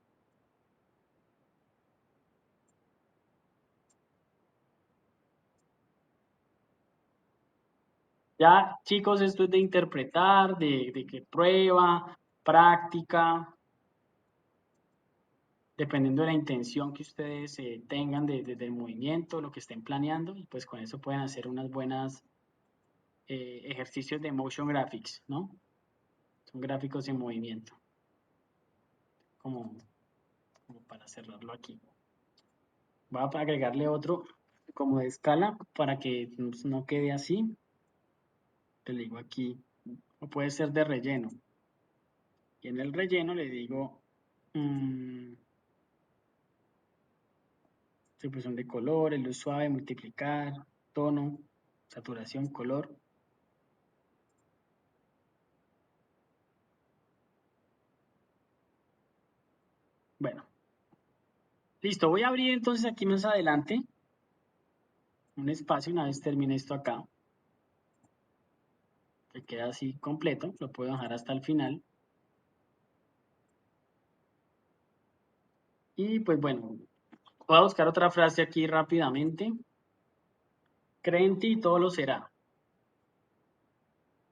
Ya, chicos, esto es de interpretar, de que prueba, práctica, dependiendo de la intención que ustedes tengan desde el movimiento, lo que estén planeando, y pues con eso pueden hacer unas buenas ejercicios de motion graphics, ¿no? Son gráficos en movimiento, como para cerrarlo aquí. Voy a agregarle otro como de escala para que no quede así. Le digo aquí, o puede ser de relleno. Y en el relleno le digo distribución de colores, luz suave, multiplicar, tono, saturación, color. Bueno, listo. Voy a abrir entonces aquí más adelante un espacio una vez termine esto acá. Que queda así completo. Lo puedo dejar hasta el final. Y pues bueno, voy a buscar otra frase aquí rápidamente. Cree en ti y todo lo será.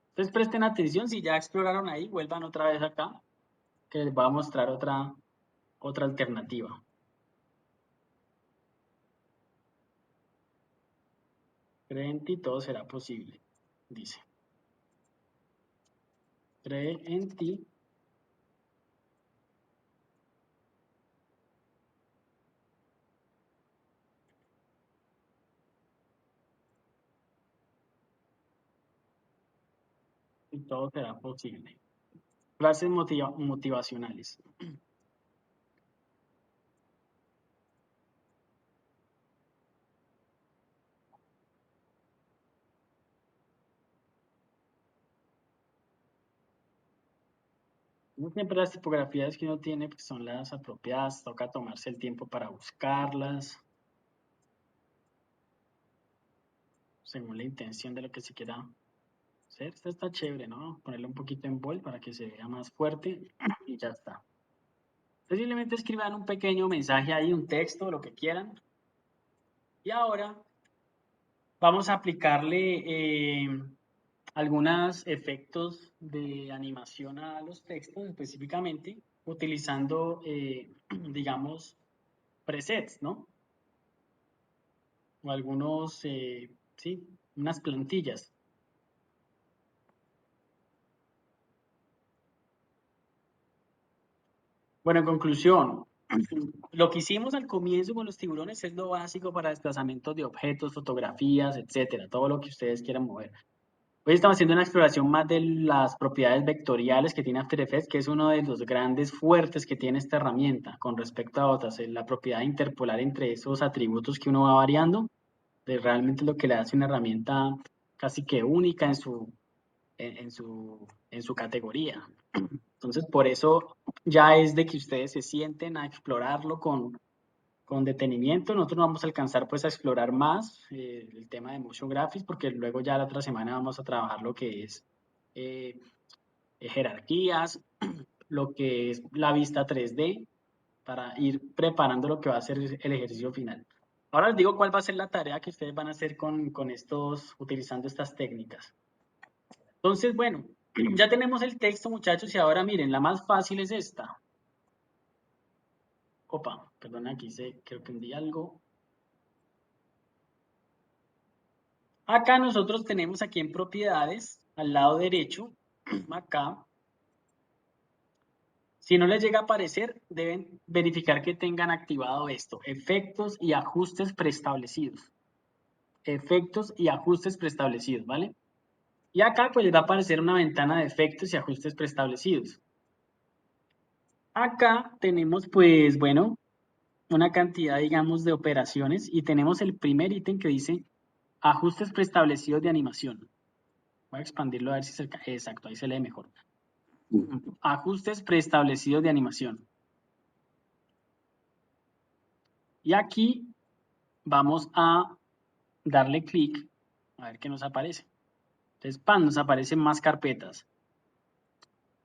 Entonces presten atención, si ya exploraron ahí, vuelvan otra vez acá, que les voy a mostrar otra alternativa. Cree en ti, todo será posible, dice. Cree en ti. Y todo será posible. Frases motivacionales. No siempre las tipografías que uno tiene pues, son las apropiadas, toca tomarse el tiempo para buscarlas, según la intención de lo que se quiera hacer. Esta está chévere, ¿no? Ponerle un poquito en bold para que se vea más fuerte y ya está. Entonces, simplemente escriban un pequeño mensaje ahí, un texto, lo que quieran. Y ahora vamos a aplicarle algunos efectos de animación a los textos, específicamente utilizando, digamos, presets, ¿no? O algunos, sí, unas plantillas. Bueno, en conclusión, lo que hicimos al comienzo con los tiburones es lo básico para desplazamientos de objetos, fotografías, etcétera, todo lo que ustedes quieran mover. Hoy estamos haciendo una exploración más de las propiedades vectoriales que tiene After Effects, que es uno de los grandes fuertes que tiene esta herramienta con respecto a otras, la propiedad de interpolar entre esos atributos que uno va variando, de realmente lo que le hace una herramienta casi que única en su categoría. Entonces, por eso ya es de que ustedes se sienten a explorarlo con detenimiento. Nosotros no vamos a alcanzar pues a explorar más el tema de motion graphics porque luego ya la otra semana vamos a trabajar lo que es jerarquías, lo que es la vista 3D para ir preparando lo que va a ser el ejercicio final. Ahora les digo cuál va a ser la tarea que ustedes van a hacer con estos, utilizando estas técnicas. Entonces, bueno, ya tenemos el texto, muchachos, y ahora miren, la más fácil es esta. Opa, perdón, aquí creo que hundí algo. Acá nosotros tenemos aquí en propiedades, al lado derecho, acá. Si no les llega a aparecer, deben verificar que tengan activado esto, efectos y ajustes preestablecidos. Efectos y ajustes preestablecidos, ¿vale? Y acá pues les va a aparecer una ventana de efectos y ajustes preestablecidos. Acá tenemos pues, bueno, una cantidad, digamos, de operaciones y tenemos el primer ítem que dice ajustes preestablecidos de animación. Voy a expandirlo a ver si se... Exacto, ahí se lee mejor. Ajustes preestablecidos de animación. Y aquí vamos a darle clic a ver qué nos aparece. Entonces, ¡pam!, nos aparecen más carpetas.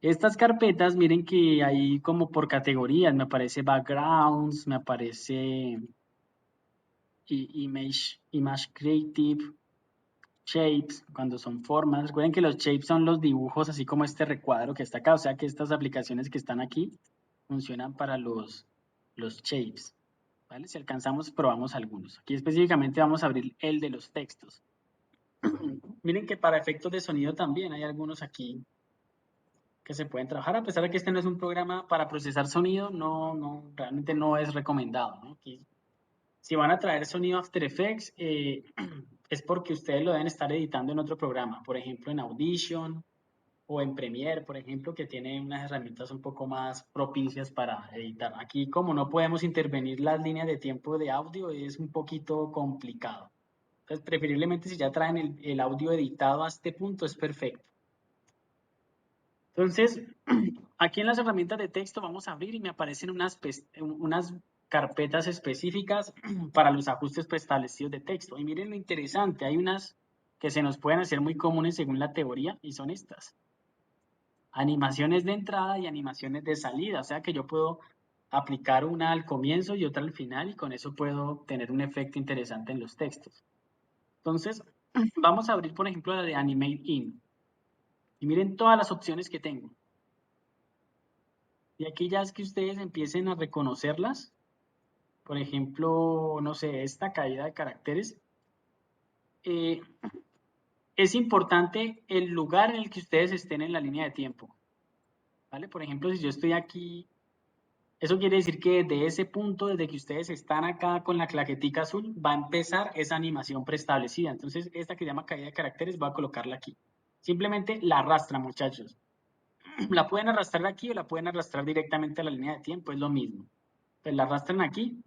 Estas carpetas, miren que hay como por categorías. Me aparece backgrounds, me aparece image creative, shapes, cuando son formas. Recuerden que los shapes son los dibujos, así como este recuadro que está acá. O sea que estas aplicaciones que están aquí funcionan para los shapes. ¿Vale? Si alcanzamos, probamos algunos. Aquí específicamente vamos a abrir el de los textos. Miren que para efectos de sonido también hay algunos aquí que se pueden trabajar, a pesar de que este no es un programa para procesar sonido, realmente no es recomendado, ¿no? Aquí, si van a traer sonido After Effects, es porque ustedes lo deben estar editando en otro programa, por ejemplo en Audition o en Premiere, por ejemplo, que tiene unas herramientas un poco más propicias para editar. Aquí, como no podemos intervenir las líneas de tiempo de audio, es un poquito complicado. Entonces, preferiblemente si ya traen el audio editado a este punto, es perfecto. Entonces, aquí en las herramientas de texto vamos a abrir y me aparecen unas carpetas específicas para los ajustes preestablecidos de texto. Y miren lo interesante, hay unas que se nos pueden hacer muy comunes según la teoría y son estas. Animaciones de entrada y animaciones de salida, o sea que yo puedo aplicar una al comienzo y otra al final y con eso puedo tener un efecto interesante en los textos. Entonces, vamos a abrir por ejemplo la de Animate In y miren todas las opciones que tengo. Y aquí ya es que ustedes empiecen a reconocerlas. Por ejemplo, no sé, esta caída de caracteres. Es importante el lugar en el que ustedes estén en la línea de tiempo. ¿Vale? Por ejemplo, si yo estoy aquí, eso quiere decir que desde ese punto, desde que ustedes están acá con la claquetica azul, va a empezar esa animación preestablecida. Entonces, esta que se llama caída de caracteres, voy a colocarla aquí. Simplemente la arrastran, muchachos. La pueden arrastrar aquí o la pueden arrastrar directamente a la línea de tiempo, es lo mismo. Pues la arrastran aquí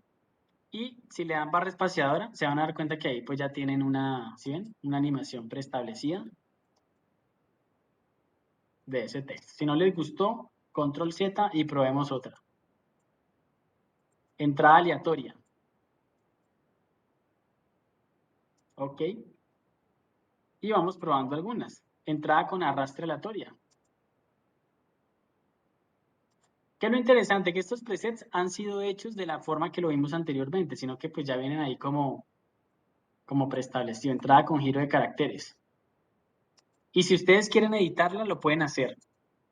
y si le dan barra espaciadora, se van a dar cuenta que ahí pues ya tienen una, ¿sí ven? Una animación preestablecida de ese texto. Si no les gustó, Control Z y probemos otra. Entrada aleatoria. Ok. Y vamos probando algunas. Entrada con arrastre aleatoria. ¿Qué es lo interesante? Que estos presets han sido hechos de la forma que lo vimos anteriormente, sino que pues ya vienen ahí como preestablecido. Entrada con giro de caracteres. Y si ustedes quieren editarla, lo pueden hacer,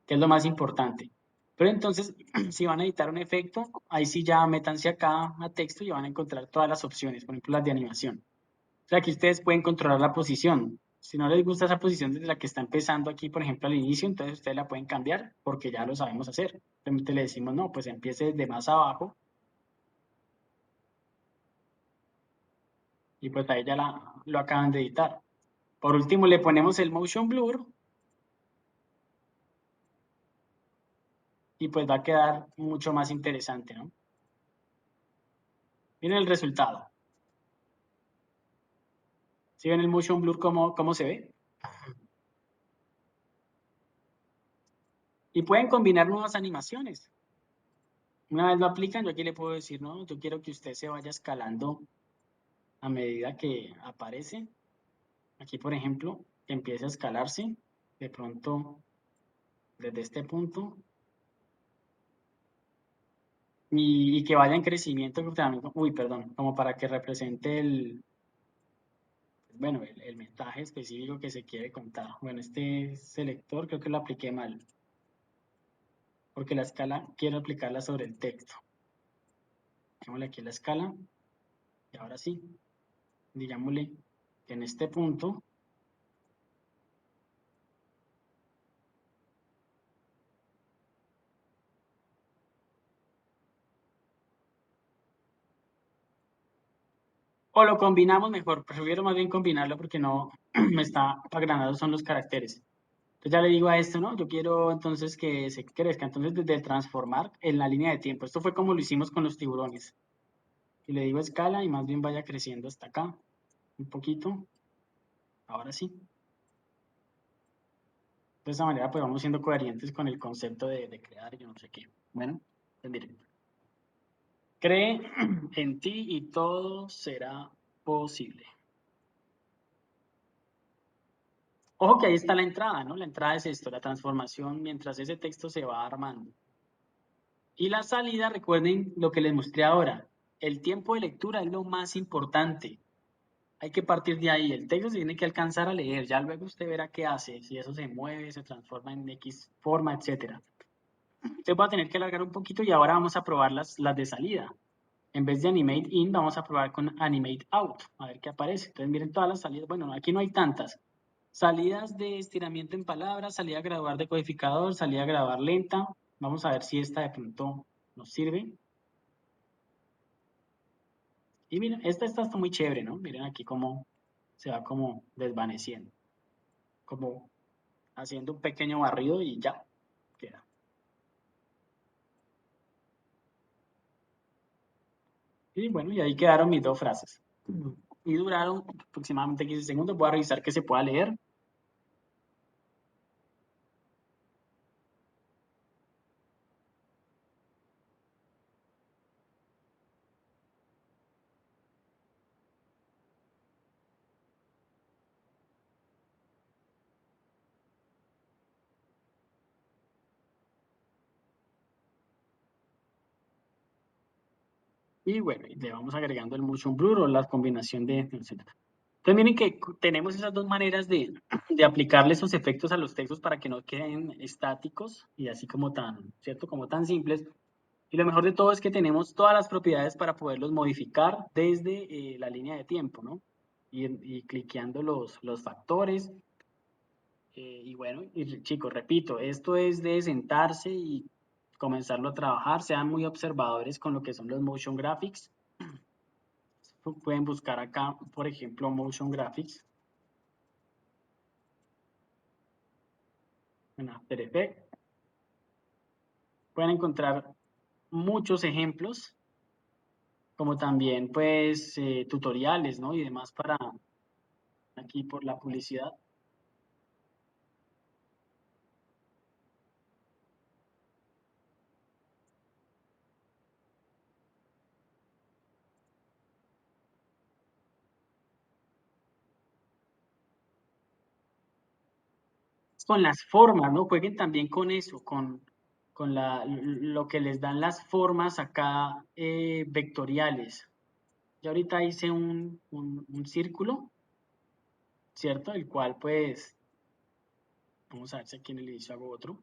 que es lo más importante. Pero entonces, si van a editar un efecto, ahí sí ya métanse acá a texto y van a encontrar todas las opciones, por ejemplo las de animación. O sea, que ustedes pueden controlar la posición. Si no les gusta esa posición desde la que está empezando aquí, por ejemplo, al inicio, entonces ustedes la pueden cambiar porque ya lo sabemos hacer. Simplemente le decimos, no, pues empiece desde más abajo. Y pues ahí ya lo acaban de editar. Por último, le ponemos el motion blur. Y pues va a quedar mucho más interesante, ¿no? Miren el resultado. ¿Sí ven el motion blur cómo se ve? Y pueden combinar nuevas animaciones. Una vez lo aplican, yo aquí le puedo decir, no, yo quiero que usted se vaya escalando a medida que aparece. Aquí, por ejemplo, que empiece a escalarse. De pronto, desde este punto. Y que vaya en crecimiento. Uy, perdón. Como para que represente bueno, el mensaje específico que se quiere contar. Bueno, este selector creo que lo apliqué mal. Porque la escala quiero aplicarla sobre el texto. Digámosle aquí la escala. Y ahora sí, digámosle que en este punto o lo combinamos mejor, prefiero más bien combinarlo porque no me está agrandando son los caracteres. Entonces ya le digo a esto, ¿no? Yo quiero entonces que se crezca. Entonces desde el transformar en la línea de tiempo. Esto fue como lo hicimos con los tiburones. Y le digo escala y más bien vaya creciendo hasta acá. Un poquito. Ahora sí. De esa manera pues vamos siendo coherentes con el concepto de crear y yo no sé qué. Bueno, pues miren. Cree en ti y todo será posible. Ojo que ahí está la entrada, ¿no? La entrada es esto, la transformación mientras ese texto se va armando. Y la salida, recuerden lo que les mostré ahora. El tiempo de lectura es lo más importante. Hay que partir de ahí. El texto se tiene que alcanzar a leer. Ya luego usted verá qué hace. Si eso se mueve, se transforma en X forma, etc. Usted va a tener que alargar un poquito y ahora vamos a probar las de salida. En vez de animate in, vamos a probar con animate out. A ver qué aparece. Entonces miren todas las salidas. Bueno, aquí no hay tantas. Salidas de estiramiento en palabras, salida a graduar de codificador, salida a graduar lenta. Vamos a ver si esta de pronto nos sirve. Y miren, esta está muy chévere, ¿no? Miren aquí cómo se va como desvaneciendo. Como haciendo un pequeño barrido y ya queda. Y bueno, y ahí quedaron mis dos frases. Y duraron aproximadamente 15 segundos. Voy a revisar que se pueda leer. Y bueno, y le vamos agregando el motion blur o la combinación de... Entonces miren que tenemos esas dos maneras de aplicarle esos efectos a los textos para que no queden estáticos y así como tan, ¿cierto? Como tan simples. Y lo mejor de todo es que tenemos todas las propiedades para poderlos modificar desde la línea de tiempo, ¿no? Y cliqueando los factores. Y bueno, y chicos, repito, esto es de sentarse y comenzarlo a trabajar. Sean muy observadores con lo que son los motion graphics. Pueden buscar acá, por ejemplo, motion graphics en After Effects. Pueden encontrar muchos ejemplos, como también pues tutoriales, ¿no? Y demás para aquí por la publicidad. con las formas, ¿no? Jueguen también con eso, con lo que les dan las formas acá vectoriales. Yo ahorita hice un círculo, ¿cierto? El cual pues, vamos a ver si aquí en el inicio hago otro.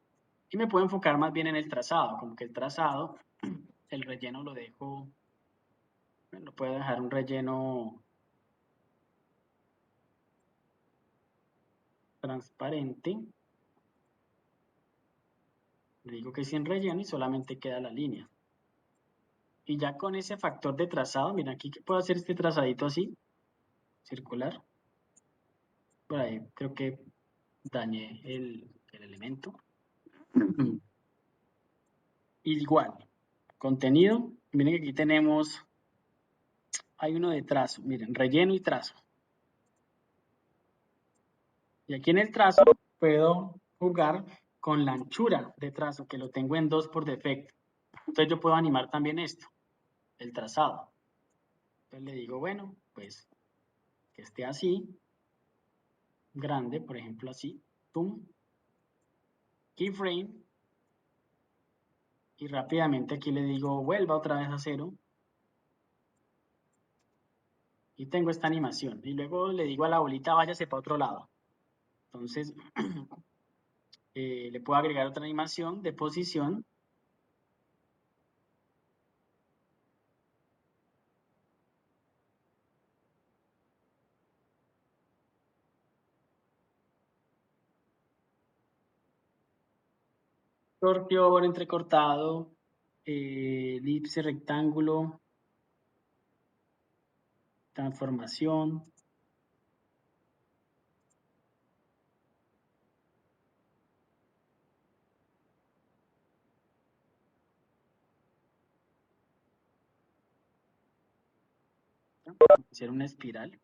Y me puedo enfocar más bien en el trazado, como que el trazado, el relleno lo dejo, bueno, puedo dejar un relleno transparente. Le digo que sin relleno y solamente queda la línea. Y ya con ese factor de trazado, mira aquí que puedo hacer este trazadito así, circular. Por ahí creo que dañé el elemento. Igual, contenido, miren que aquí tenemos, hay uno de trazo, miren, relleno y trazo. Y aquí en el trazo puedo jugar con la anchura de trazo, que lo tengo en 2 por defecto. Entonces yo puedo animar también esto, el trazado. Entonces le digo, bueno, pues que esté así, grande, por ejemplo así, pum, keyframe, y rápidamente aquí le digo, vuelva otra vez a 0, y tengo esta animación. Y luego le digo a la bolita, váyase para otro lado. Entonces, le puedo agregar otra animación de posición. Torsión, entrecortado, elipse, rectángulo, transformación. Hacer una espiral.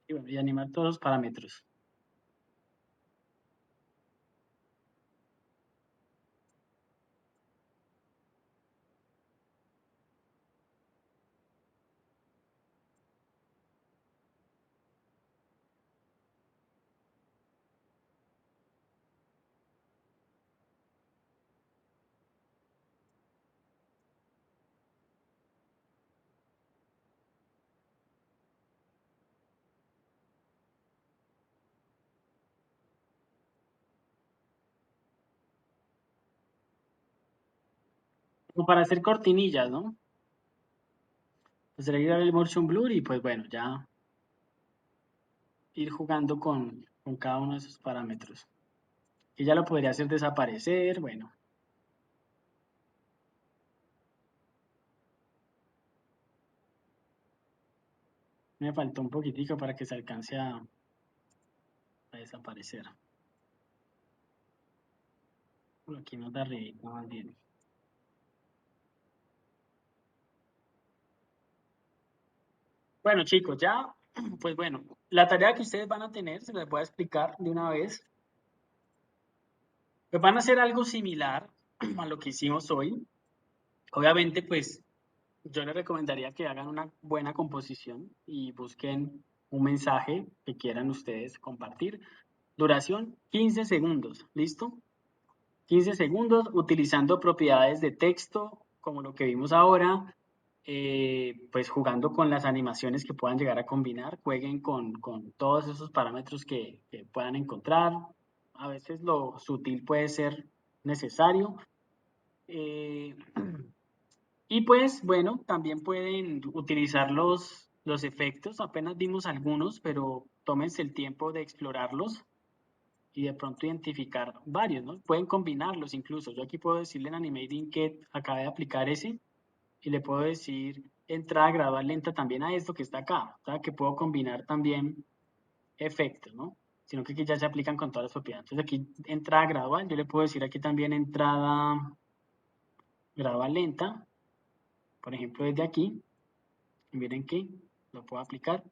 Y bueno, y animar todos los parámetros. Como para hacer cortinillas, ¿no? Pues agregar el motion blur y pues bueno, ya ir jugando con cada uno de esos parámetros. Y ya lo podría hacer desaparecer, bueno. Me faltó un poquitico para que se alcance a desaparecer. Por aquí nos da arriba más bien. Bueno, chicos, ya, pues bueno, la tarea que ustedes van a tener, se las voy a explicar de una vez. Pues van a hacer algo similar a lo que hicimos hoy. Obviamente, pues yo les recomendaría que hagan una buena composición y busquen un mensaje que quieran ustedes compartir. Duración 15 segundos, ¿listo? 15 segundos utilizando propiedades de texto como lo que vimos ahora, pues jugando con las animaciones que puedan llegar a combinar, jueguen con todos esos parámetros que puedan encontrar. A veces lo sutil puede ser necesario. Y pues bueno, también pueden utilizar los efectos, apenas vimos algunos, pero tómense el tiempo de explorarlos y de pronto identificar varios, ¿no? Pueden combinarlos incluso. Yo aquí puedo decirle en Animating que acabé de aplicar ese y le puedo decir entrada gradual lenta también a esto que está acá. O sea, que puedo combinar también efectos, ¿no? Sino que aquí ya se aplican con todas las propiedades. Entonces aquí entrada gradual, yo le puedo decir aquí también entrada gradual lenta, por ejemplo desde aquí. Miren que lo puedo aplicar.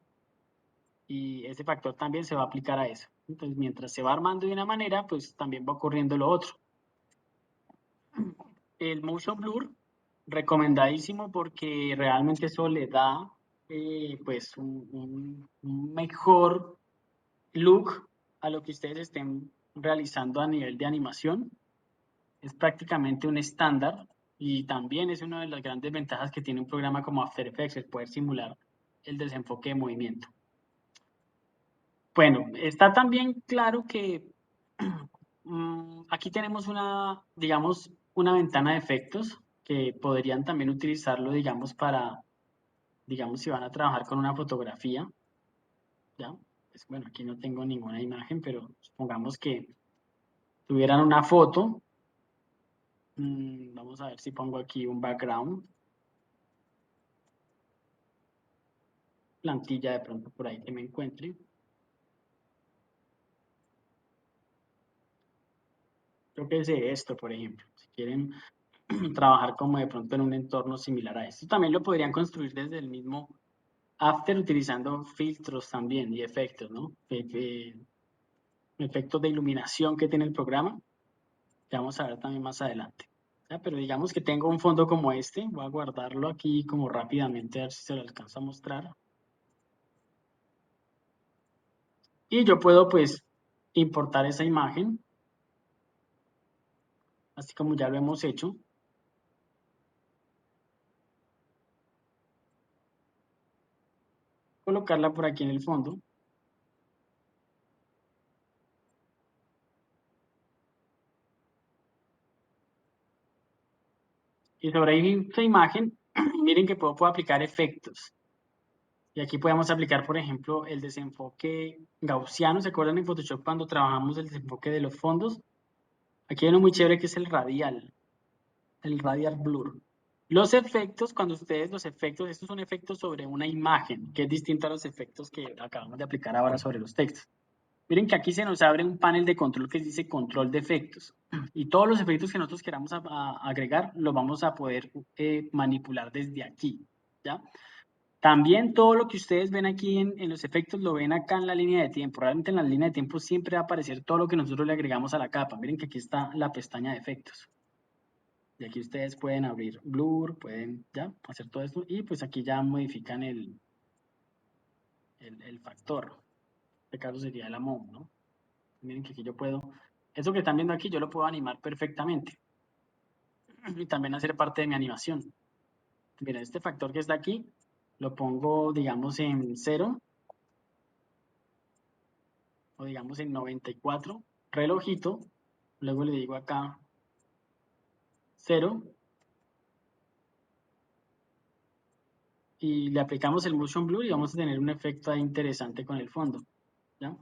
Y ese factor también se va a aplicar a eso. Entonces, mientras se va armando de una manera, pues también va ocurriendo lo otro. El motion blur, recomendadísimo porque realmente eso le da pues un mejor look a lo que ustedes estén realizando a nivel de animación. Es prácticamente un estándar y también es una de las grandes ventajas que tiene un programa como After Effects, el poder simular el desenfoque de movimiento. Bueno, está también claro que aquí tenemos una, digamos, una ventana de efectos que podrían también utilizarlo, digamos, para, digamos, si van a trabajar con una fotografía, ¿ya? Pues, bueno, aquí no tengo ninguna imagen, pero supongamos que tuvieran una foto. Vamos a ver si pongo aquí un background. Plantilla de pronto por ahí que me encuentre. Creo que es de esto, por ejemplo. Si quieren trabajar como de pronto en un entorno similar a esto. También lo podrían construir desde el mismo After utilizando filtros también y efectos, ¿no? Efectos de iluminación que tiene el programa, que vamos a ver también más adelante. ¿Ya? Pero digamos que tengo un fondo como este, voy a guardarlo aquí como rápidamente a ver si se lo alcanzo a mostrar. Y yo puedo pues importar esa imagen, así como ya lo hemos hecho. Colocarla por aquí en el fondo. Y sobre esta imagen, miren que puedo aplicar efectos. Y aquí podemos aplicar, por ejemplo, el desenfoque gaussiano. ¿Se acuerdan en Photoshop cuando trabajamos el desenfoque de los fondos? Aquí hay uno muy chévere que es el radial blur. Los efectos, cuando ustedes los efectos, estos son efectos sobre una imagen, que es distinto a los efectos que acabamos de aplicar ahora sobre los textos. Miren que aquí se nos abre un panel de control que dice control de efectos. Y todos los efectos que nosotros queramos agregar, los vamos a poder manipular desde aquí, ¿ya? También todo lo que ustedes ven aquí en los efectos lo ven acá en la línea de tiempo. Realmente en la línea de tiempo siempre va a aparecer todo lo que nosotros le agregamos a la capa. Miren que aquí está la pestaña de efectos. Y aquí ustedes pueden abrir blur, pueden ya hacer todo esto. Y pues aquí ya modifican el factor. En este caso sería el amount, ¿no? Miren que aquí yo puedo, eso que están viendo aquí yo lo puedo animar perfectamente. Y también hacer parte de mi animación. Miren, este factor que está aquí, lo pongo, digamos, en 0. O digamos en 94, relojito, luego le digo acá 0 y le aplicamos el motion blur y vamos a tener un efecto ahí interesante con el fondo, ¿ya?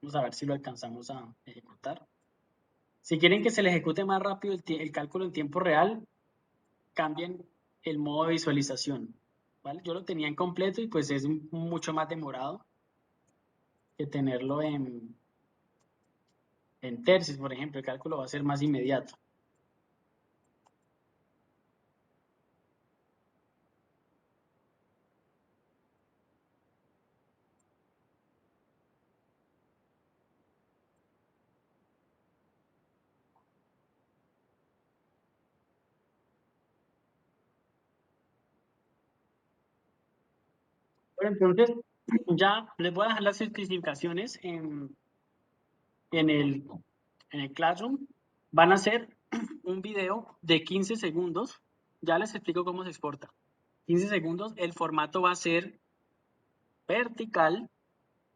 Vamos a ver si lo alcanzamos a ejecutar. Si quieren que se le ejecute más rápido el cálculo en tiempo real, cambien el modo de visualización, ¿vale? Yo lo tenía en completo y pues es mucho más demorado que tenerlo en tercios, por ejemplo, el cálculo va a ser más inmediato. Bueno, entonces ya les voy a dejar las especificaciones en el Classroom. Van a hacer un video de 15 segundos. Ya les explico cómo se exporta. 15 segundos. El formato va a ser vertical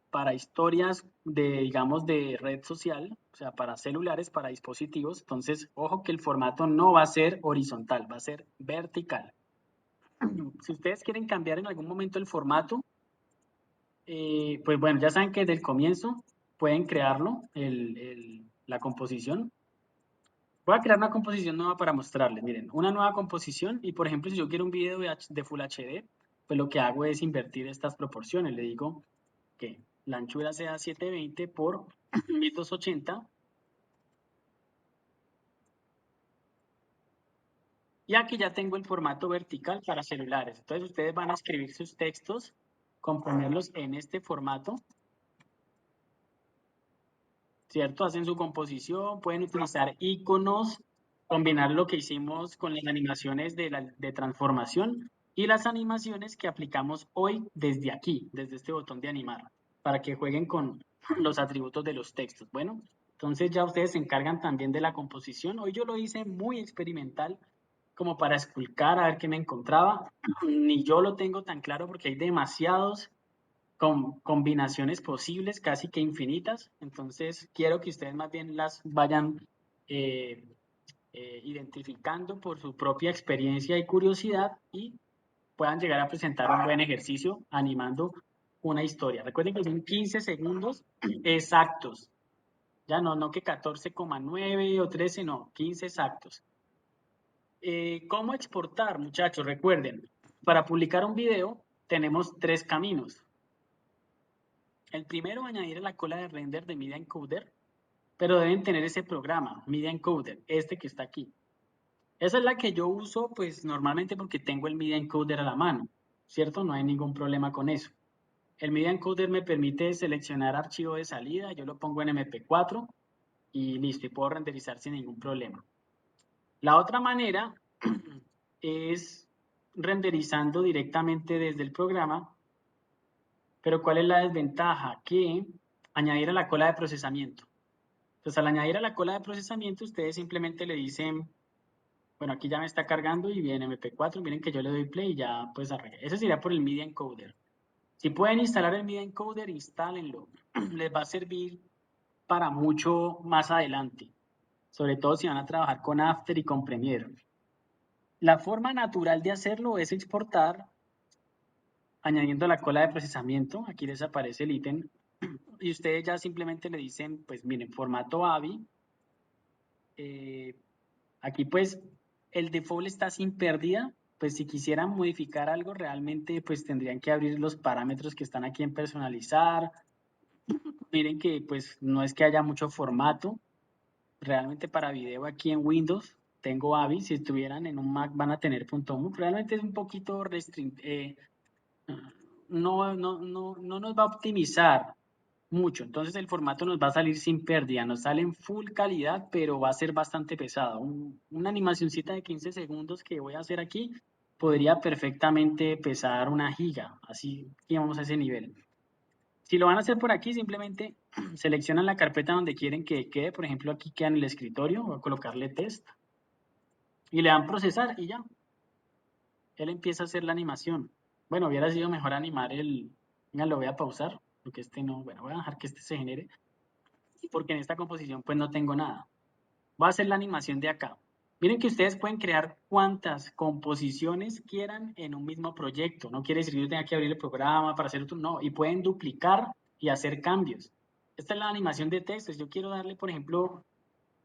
para historias de, digamos, de red social, o sea, para celulares, para dispositivos. Entonces, ojo que el formato no va a ser horizontal, va a ser vertical. Si ustedes quieren cambiar en algún momento el formato, pues bueno, ya saben que desde el comienzo pueden crearlo, la composición. Voy a crear una composición nueva para mostrarles. Miren, una nueva composición y por ejemplo, si yo quiero un video de Full HD, pues lo que hago es invertir estas proporciones. Le digo que la anchura sea 720 por 1280. Y aquí ya tengo el formato vertical para celulares. Entonces ustedes van a escribir sus textos componerlos en este formato, ¿cierto? Hacen su composición, pueden utilizar iconos, combinar lo que hicimos con las animaciones de transformación y las animaciones que aplicamos hoy desde aquí, desde este botón de animar, para que jueguen con los atributos de los textos. Bueno, entonces ya ustedes se encargan también de la composición. Hoy yo lo hice muy experimental, como para esculcar, a ver qué me encontraba. Ni yo lo tengo tan claro porque hay demasiados combinaciones posibles, casi que infinitas. Entonces, quiero que ustedes más bien las vayan identificando por su propia experiencia y curiosidad y puedan llegar a presentar un buen ejercicio animando una historia. Recuerden que son 15 segundos exactos. Ya no que 14,9 o 13, no, 15 exactos. ¿Cómo exportar, muchachos? Recuerden, para publicar un video tenemos 3 caminos. El primero, añadir a la cola de render de Media Encoder, pero deben tener ese programa, Media Encoder, este que está aquí. Esa es la que yo uso, pues normalmente porque tengo el Media Encoder a la mano, ¿cierto? No hay ningún problema con eso. El Media Encoder me permite seleccionar archivo de salida, yo lo pongo en MP4 y listo, y puedo renderizar sin ningún problema. La otra manera es renderizando directamente desde el programa, pero ¿cuál es la desventaja? Que añadir a la cola de procesamiento. Entonces, al añadir a la cola de procesamiento, ustedes simplemente le dicen, bueno, aquí ya me está cargando y viene MP4, miren que yo le doy play y ya pues arranca. Eso sería por el Media Encoder. Si pueden instalar el Media Encoder, instálenlo. Les va a servir para mucho más adelante, sobre todo si van a trabajar con After y con Premiere. La forma natural de hacerlo es exportar añadiendo la cola de procesamiento. Aquí les aparece el ítem y ustedes ya simplemente le dicen, pues miren, formato AVI. Aquí pues el default está sin pérdida. Pues si quisieran modificar algo realmente pues tendrían que abrir los parámetros que están aquí en personalizar. Miren que pues no es que haya mucho formato. Realmente para video aquí en Windows tengo AVI. Si estuvieran en un Mac van a tener .mov. Realmente es un poquito no nos va a optimizar mucho. Entonces el formato nos va a salir sin pérdida, nos sale en full calidad, pero va a ser bastante pesado. Una animacioncita de 15 segundos que voy a hacer aquí podría perfectamente pesar 1 giga, así que vamos a ese nivel. Si lo van a hacer por aquí, simplemente seleccionan la carpeta donde quieren que quede, por ejemplo aquí queda en el escritorio, voy a colocarle test, y le dan procesar y ya. Él empieza a hacer la animación. Bueno, hubiera sido mejor animar venga, lo voy a pausar, porque este no, bueno, voy a dejar que este se genere, porque en esta composición pues no tengo nada. Voy a hacer la animación de acá. Miren que ustedes pueden crear cuantas composiciones quieran en un mismo proyecto. No quiere decir que yo tenga que abrir el programa para hacer otro, no. Y pueden duplicar y hacer cambios. Esta es la animación de textos. Yo quiero darle, por ejemplo,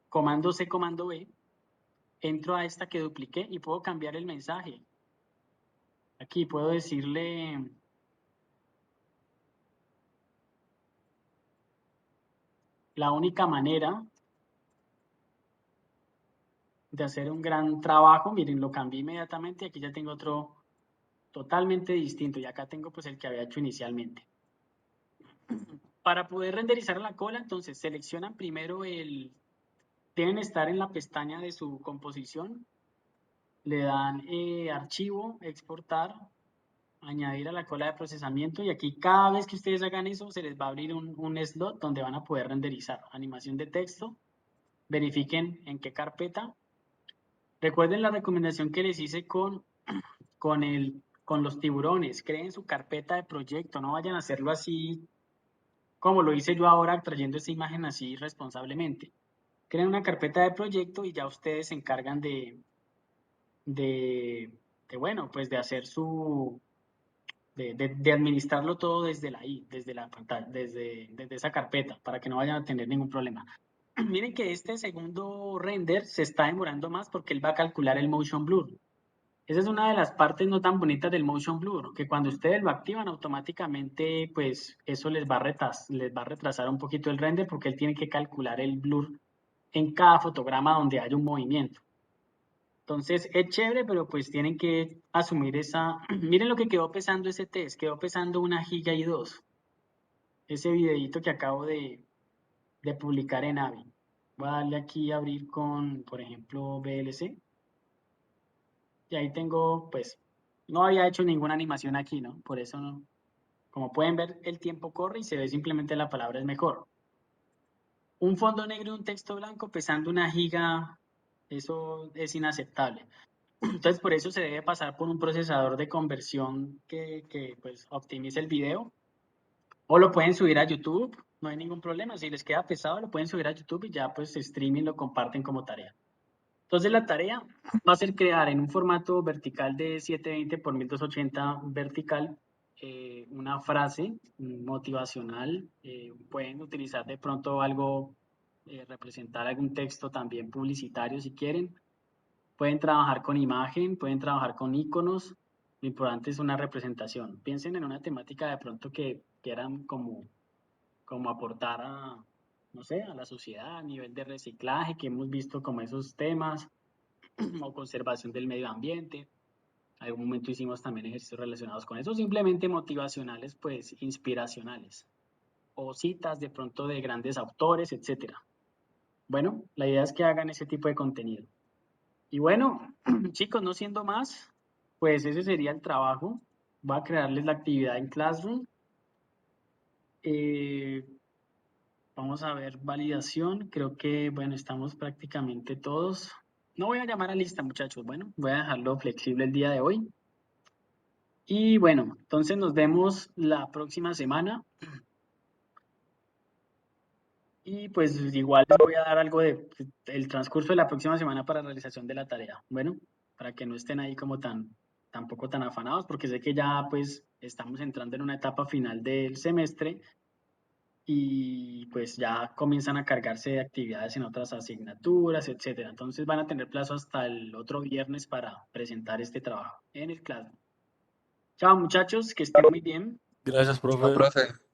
comando C, comando V. Entro a esta que dupliqué y puedo cambiar el mensaje. Aquí puedo decirle... La única manera de hacer un gran trabajo, miren, lo cambié inmediatamente, aquí ya tengo otro totalmente distinto y acá tengo pues el que había hecho inicialmente. Para poder renderizar la cola, entonces seleccionan primero deben estar en la pestaña de su composición, le dan archivo, exportar, añadir a la cola de procesamiento y aquí cada vez que ustedes hagan eso se les va a abrir un slot donde van a poder renderizar animación de texto, verifiquen en qué carpeta. Recuerden la recomendación que les hice con los tiburones. Creen su carpeta de proyecto, no vayan a hacerlo así como lo hice yo ahora trayendo esta imagen así responsablemente. Creen una carpeta de proyecto y ya ustedes se encargan bueno, pues de hacer de administrarlo todo desde la pantalla, desde esa carpeta, para que no vayan a tener ningún problema. Miren que este segundo render se está demorando más porque él va a calcular el motion blur. Esa es una de las partes no tan bonitas del motion blur, que cuando ustedes lo activan automáticamente, pues eso les va a retrasar un poquito el render porque él tiene que calcular el blur en cada fotograma donde haya un movimiento. Entonces es chévere, pero pues tienen que asumir esa... Miren lo que quedó pesando ese test, quedó pesando 1,2 GB. Ese videito que acabo de publicar en Avi. Voy a darle aquí a abrir con, por ejemplo, VLC. Y ahí tengo, pues, no había hecho ninguna animación aquí, ¿no? Por eso no. Como pueden ver, el tiempo corre y se ve simplemente la palabra es mejor. Un fondo negro y un texto blanco pesando 1 GB, eso es inaceptable. Entonces, por eso se debe pasar por un procesador de conversión que pues, optimice el video. O lo pueden subir a YouTube, no hay ningún problema. Si les queda pesado, lo pueden subir a YouTube y ya pues streaming lo comparten como tarea. Entonces, la tarea va a ser crear en un formato vertical de 720 por 1280 vertical una frase motivacional. Pueden utilizar de pronto algo, representar algún texto también publicitario si quieren. Pueden trabajar con imagen, pueden trabajar con iconos. Lo importante es una representación. Piensen en una temática de pronto que quieran como aportar a, no sé, a la sociedad a nivel de reciclaje, que hemos visto como esos temas, o conservación del medio ambiente. En algún momento hicimos también ejercicios relacionados con eso, simplemente motivacionales, pues inspiracionales, o citas de pronto de grandes autores, etcétera. Bueno, la idea es que hagan ese tipo de contenido. Y bueno, chicos, no siendo más, pues ese sería el trabajo. Voy a crearles la actividad en Classroom. Vamos a ver validación. Creo que, bueno, estamos prácticamente todos. No voy a llamar a lista, muchachos. Bueno, voy a dejarlo flexible el día de hoy. Y bueno, entonces nos vemos la próxima semana. Y pues igual les voy a dar algo de el transcurso de la próxima semana para realización de la tarea. Bueno, para que no estén ahí como tampoco tan afanados, porque sé que ya pues estamos entrando en una etapa final del semestre y pues ya comienzan a cargarse de actividades en otras asignaturas, etcétera. Entonces van a tener plazo hasta el otro viernes para presentar este trabajo en el Classroom. Chao muchachos, que estén muy bien. Gracias, Chao, profe. profe.